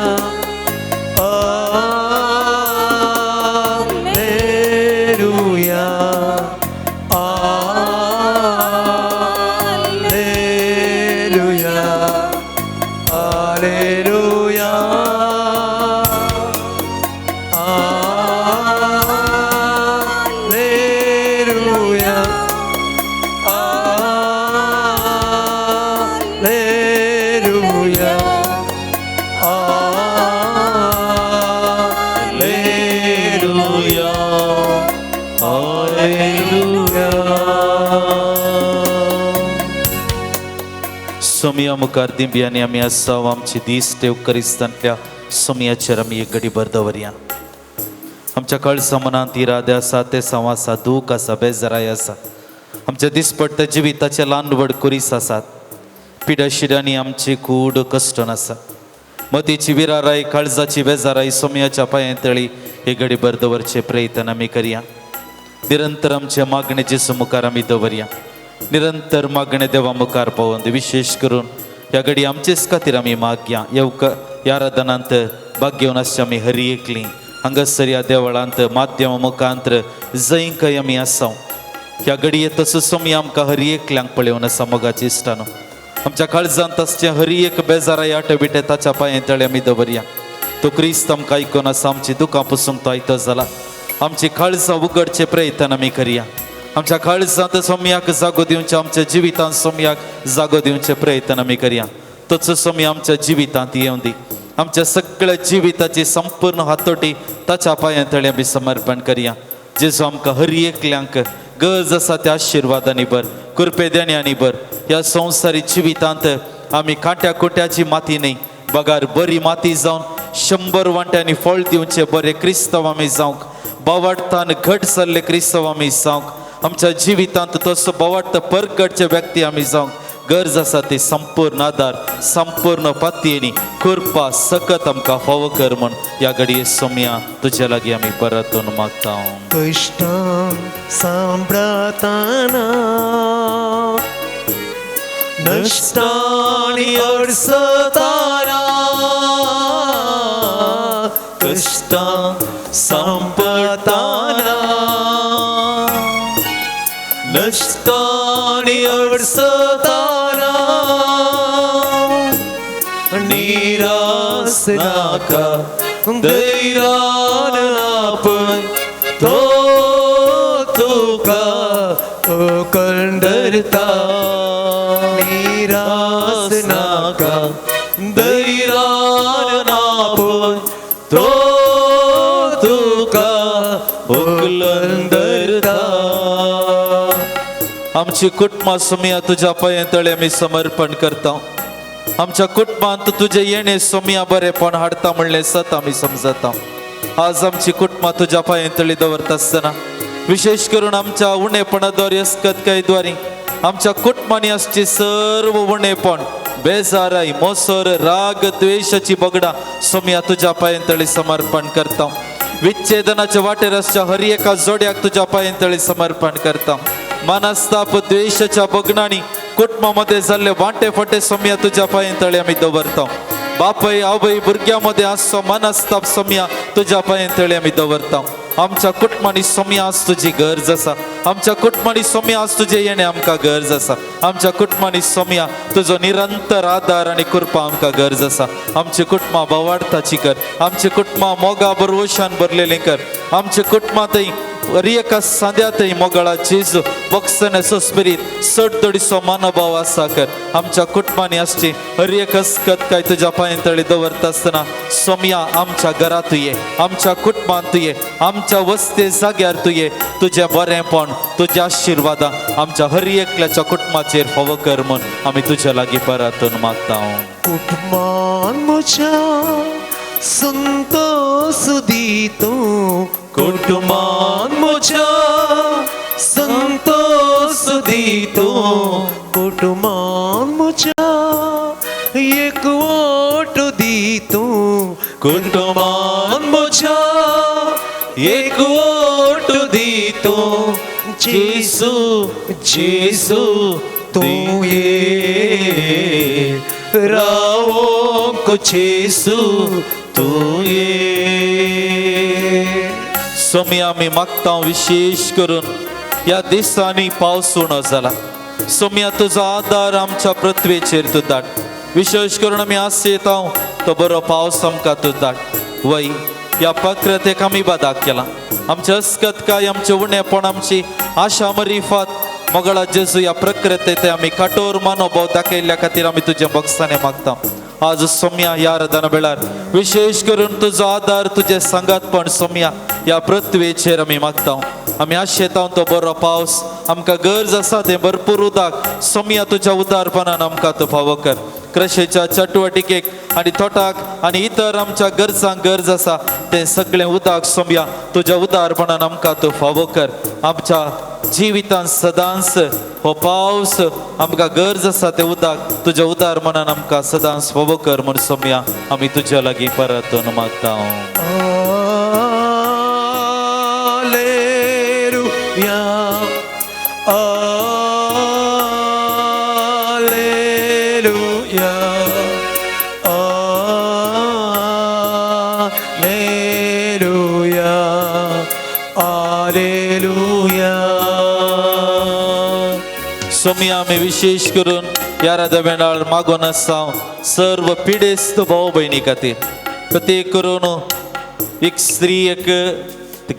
Hallelujah hallelujah सोमिया मुखार दिंबियांनी आमी आसाव आमची दीस टेव करिस्तांतल्या सोमियाचेर आमी एक घडीभर दवरया. आमच्या कळसा मनांत इरादे आसा ते साव आसा, दूख आसा, बेजाराय आसा, आमच्या दिसपट्ट्या जिविताचे ल्हान व्हड कुरीस आसात, पिड्या शिड्यांनी आमची कूड कश्टन आसा. मतीची विराराय, काळजाची बेजाराय सोमियाच्या पांयां तळी हे घडीभर दवरचे प्रयत्न आमी करया. निरंतर आमचे मागणे जेसू मुखार आमी दवरया. निरंतर मागणे देवा मुखार पावून विशेष करून ह्या घडी आमचेच खातीर आमी मागया. ह्या आराधनांत भाग घेवन आसची आमी हरी एकली हांगासर ह्या देवळांत माध्यम मुखांतर जंय आमी आसाव. ह्या घडये तसो सोमी आमकां हरी एकल्यांक पळोवन आसा मोगाची इश्टानो. आमच्या काळजांत आसचे हरी एक बेजाराय आटबिटे ताच्या पांयां तळे आमी दवरया. तो क्रिस्त आमकां आयकून आसा, आमची दुकां पुसूंक तो आयतो जाला. आमची काळजां उगडचे प्रयत्न आमी करया. आमच्या काळजांत सोम्याक जागो दिवचे, आमच्या जिवितांत सोम्याक जागो दिवचे प्रयत्न आमी करया. तोच सोमी आमच्या जिवितांत येवं दी. आमच्या सगळ्या जिविताची संपूर्ण हातोटी ताच्या पांयां तळे आमी समर्पण करया. जेजू आमकां हरी एकल्यांक गरज आसा त्या आशिर्वादांनी भर, कृपे देण्यानी भर. ह्या संवसारी जिवितांत आमी कांट्या कोट्याची माती न्ही, बगार बरी माती जावन 100 वांट्यांनी फळ दिवचे बरे क्रिस्तव आमी जावंक, बोवाडतान घट सरले क्रिस्तव आमी जावंक, आमच्या जिवितांत तसो बोवाडता परगटचे व्यक्ती आमी जावंक गरज आसा ती संपूर्ण आदार, संपूर्ण पातयेनी कृपा सकत आमकां फावो कर म्हण ह्या घडये सोम्या तुजे लागीं आमी परतून मागता. कष्टां सांबाळताना नष्टांनी अडसताना, कष्टां संपताना नष्टांनी अडसताना निराश नाका दैरान आपण तो तुका कंडरता निराश नाका दैरान आपण तो तुका उकलंदरता. आमची कुटुंबां सोम्या तुज्या पांयां तळे आमी समर्पण करता. आमच्या कुटुंबांत तुजे येणे सोम्या बरेपण हाडटा म्हणलें सत आमी समजता. आज आमची कुटुंबां तुज्या पांयां तळी दवरता आसतना विशेष करून आमच्या उणेपणाद्वारे अस्कतकायद्वारे आमच्या कुटुंबांनी आसची सर्व उणेपण, बेजाराय, मोसर, राग, द्वेषाची बगडा सोम्या तुज्या पांयां तळी समर्पण करता. विच्छेदनाच्या वाटेर आसच्या हर एका जोड्याक तुज्या पांयां तळी समर्पण करता. मनस्ताप, द्वेषाच्या बगणांनी कुटुंबामध्ये जाल्ले वांटे फाटे सोम्या तुज्या पांयां तळे आमी दवरता. बापय आवय भुरग्यामध्ये आसचो मनस्ताप सोम्या तुज्या पांयां तळे आमी दवरता. आमच्या कुटुंबांनी सोम्या आज तुजी गरज आसा. आमच्या कुटुंबांनी सोम्या आज तुजे येणे आमकां गरज आसा. आमच्या कुटुंबांनी सोम्या तुजो निरंतर आदार आनी कृपा आमकां गरज आसा. आमची कुटुंबां बोवाडताची कर. आमची कुटुंबां मोगा बरोशान भरलेलीं कर. आमच्या कुटुंबांतय एका सांद्यातय मोगळा जेजू बक्षनेसो स्पिरीत सडदडीचो मनोभाव आसा कर. आमच्या कुटुंबांनी आसची हर एक अस्कत काय तुज्या पांयां तळी दवरता आसतना सोम्या आमच्या घरांत तुये, आमच्या कुटुंबांत तुये, आमच्या वस्ते जाग्यार तुये. तुजें बरेंपण, तुज्या आशिर्वादा आमच्या हर एकल्याच्या कुटुंबाचेर फावो कर म्हूण आमी तुज्या लागीं परतून मागता. कुटुंबान म्हज्या संतोष दितो, कुटुंबान म्हज्या संतोष दितो, कुटुंबान म्हज्या एकवट दितो, कुटुंबान म्हज्या एकवट दितो. जेसू जेसू तूं ये रावोंक जेसू तूं ये. सोम्या आमी मागता विशेष करून ह्या दिसांनी पावस उणो जाला. सोम्या तुजो आदार आमच्या पृथ्वेचेर तूं धाड. विशेष करून आमी आसयता तो बरो पावस आमकां तूं धाड. वय ह्या प्रकृतेक आमी बादाक केला. आमचे अस्कतकाय, आमचे उणेपण, आमची आशा मरिफात मोगळा जेजू ह्या प्रकृतेत आमी कठोर मनोभाव दाखयल्ल्या खातीर आमी तुजे बक्षाने मागता. आज सोम्या या आराधना वेळार विशेष करून तुझो आदार तुझे सांगात पण सोम्या या पृथ्वीचेर आमी मागता आमी आशेता तो बरो पावस आमकां गरज आसा ते भरपूर उदक सोम्या तुज्या उदारपणान आमकां तो फावो कर कृषीच्या चटवटिकेक आणि तोटाक आणि इतर आमच्या गरजांक गरज आसा ते सगळें उदक सोम्या तुज्या उदारपणान आमकां तूं फावो कर आमच्या जिवितांत सदांच हो पावस आमकां गरज आसा ते उदक तुज्या उदारपणान आमकां सदांच फावो कर म्हूण सोम्या आमी तुज्या लागीं परतून मागता सोम्या आमी विशेष करून या राधा वेळार मागोन आसा सर्व पिडेस्त भाव भयणी खातीर प्रत्येक करून एक स्त्री एक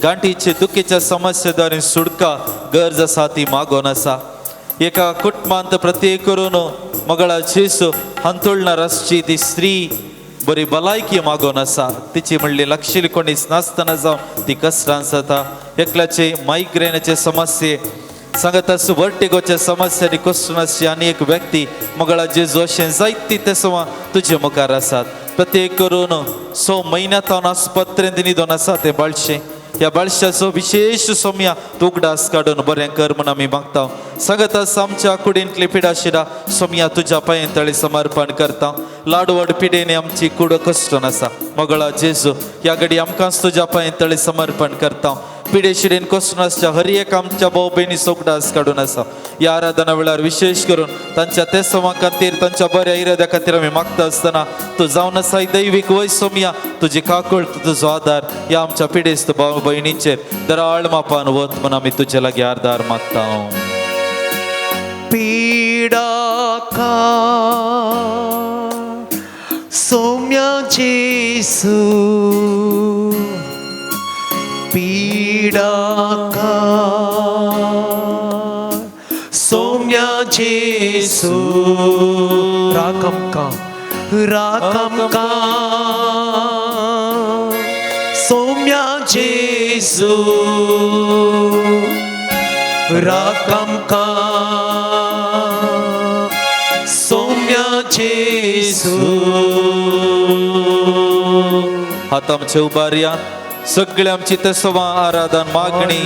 गांठीचे दुखीच्या समस्या द्वारे सुटका गरज आसा ती मागोन आसा एका कुटुंबांत प्रत्येक करून मगळा जेसू हांतोळणार आसची ती स्त्री बरी भलायकी मागोन आसा तिची म्हणली लक्षिली कोणीच नासतना जावन ती कश्टांत जाता एकल्याचे मायग्रेनाचे समस्ये सांगत आसूं वर्टिगोच्या समस्यांनी कसून आसची आनी एक व्यक्ती मगळा जेजू अशें जायती तेसवा तुजे मुखार आसात प्रत्येक करून 6 म्हयन्यांत आस्पत्रेंत न्हिदोन आसा ते बाळशें ह्या बाळशाचो विशेष सोम्या तूं उगडास काडून बरें कर म्हूण आमी मागता सांगत आसा आमच्या कुडींतली पिडा शिडा सोम्या तुज्या पांयां तळी समर्पण करता लाडवड पिडेनी आमची कूड कश्टून आसा मगळा जेजू ह्या घडी आमकांच तुज्या पांयां तळी समर्पण करता पिडे शिडेन कोसनासच्या हर एक आमच्या भाव भयणी सोगडास काडून आसा या आराधना वेळार विशेष करून तांच्या तेसवा खातीर तांच्या बऱ्या इराद्या खातीर आमी मागता आसतना तूं जावन आसा दैवीक वय सोम्या तुजी काकूळ तुजो आदार या आमच्या पिडेस्त भाव भयणींचेर दराळ मापान वत म्हूण आमी तुजे लागीं आदार मागता पीड़ा का सौम्या जेसू पीड़ा का सौम्या जेसू राकम का सौम्या जेसू राकम का सौम्या जेसू आता आमचे उबारया सगळे आमची तेसवा आराधन मागणी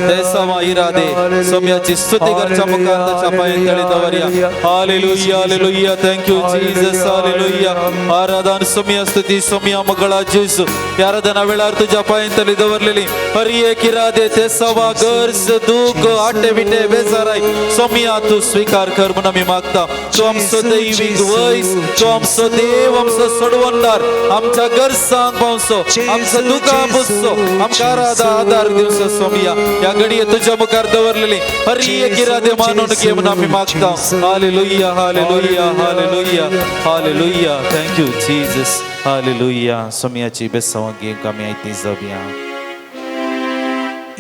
तेसवा इरादे सोम्याची स्तुती करच्या मुखार ताच्या पांयां तळी दवरया hallelujah hallelujah thank you Jesus hallelujah आराधन सोम्या स्तुती सोम्या मगळा जेसू या आराधना वेळार तुझ्या पांयां तळी दवरलेली हर एक इरादे तेसवा गरज दुःख आटे बिटे बेजाराय सोम्या तू स्वीकार कर म्हणून आमी मागता तू आमचो दैवीक वैस तू आमचो देव आमचो सोडवणदार आमच्या गरजांक पावसो आमच्या दुखां आमकां आदार दिवचो सोम्या या घडये तुज्या मुखार दवरलेली हर एक इरादे मानून घे म्हणून आमी मागता hallelujah hallelujah hallelujah hallelujah thank you Jesus hallelujah सोम्याची बेसवा घे आमी आयती जावया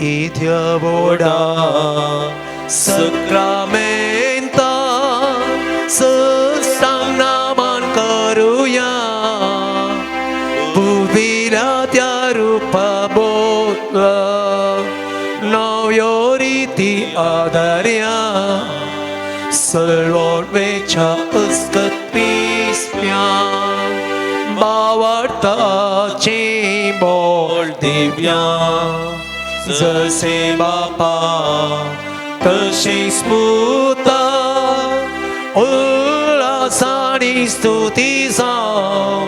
Idea boda sacramenta sang naman karuya buvira tya rupa botla nayoriti adarya salvor vecha uskat pismya bavarta chimbol divya जसे बापा तशी स्फूर्ता उल्हासानी स्तुती जाव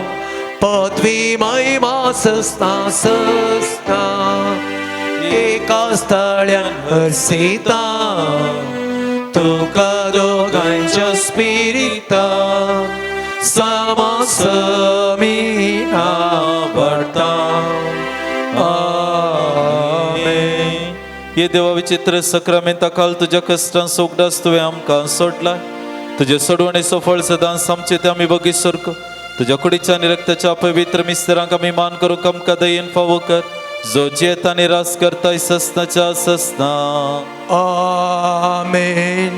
पदवी महिमा सस्ता सस्ता एका स्थळ्यान हरसिता तुका दोगांच्या स्पिरिता समासमी आवडता ये देवा विचित्र सक्रमेंता काल तुझ्या कष्टां सोगडास तुवें आमकां सोडला तुजे सोडवणेचो फळ सदांच आमचे ते आमी बगी सरको तुज्या कुडीच्या आनी रक्ताच्या पवित्र मिस्त्रांक आमी मान करूंक आमकां दयेन फावो कर जो जेता निराश करताय सस्नाच्या सस्ना आमेन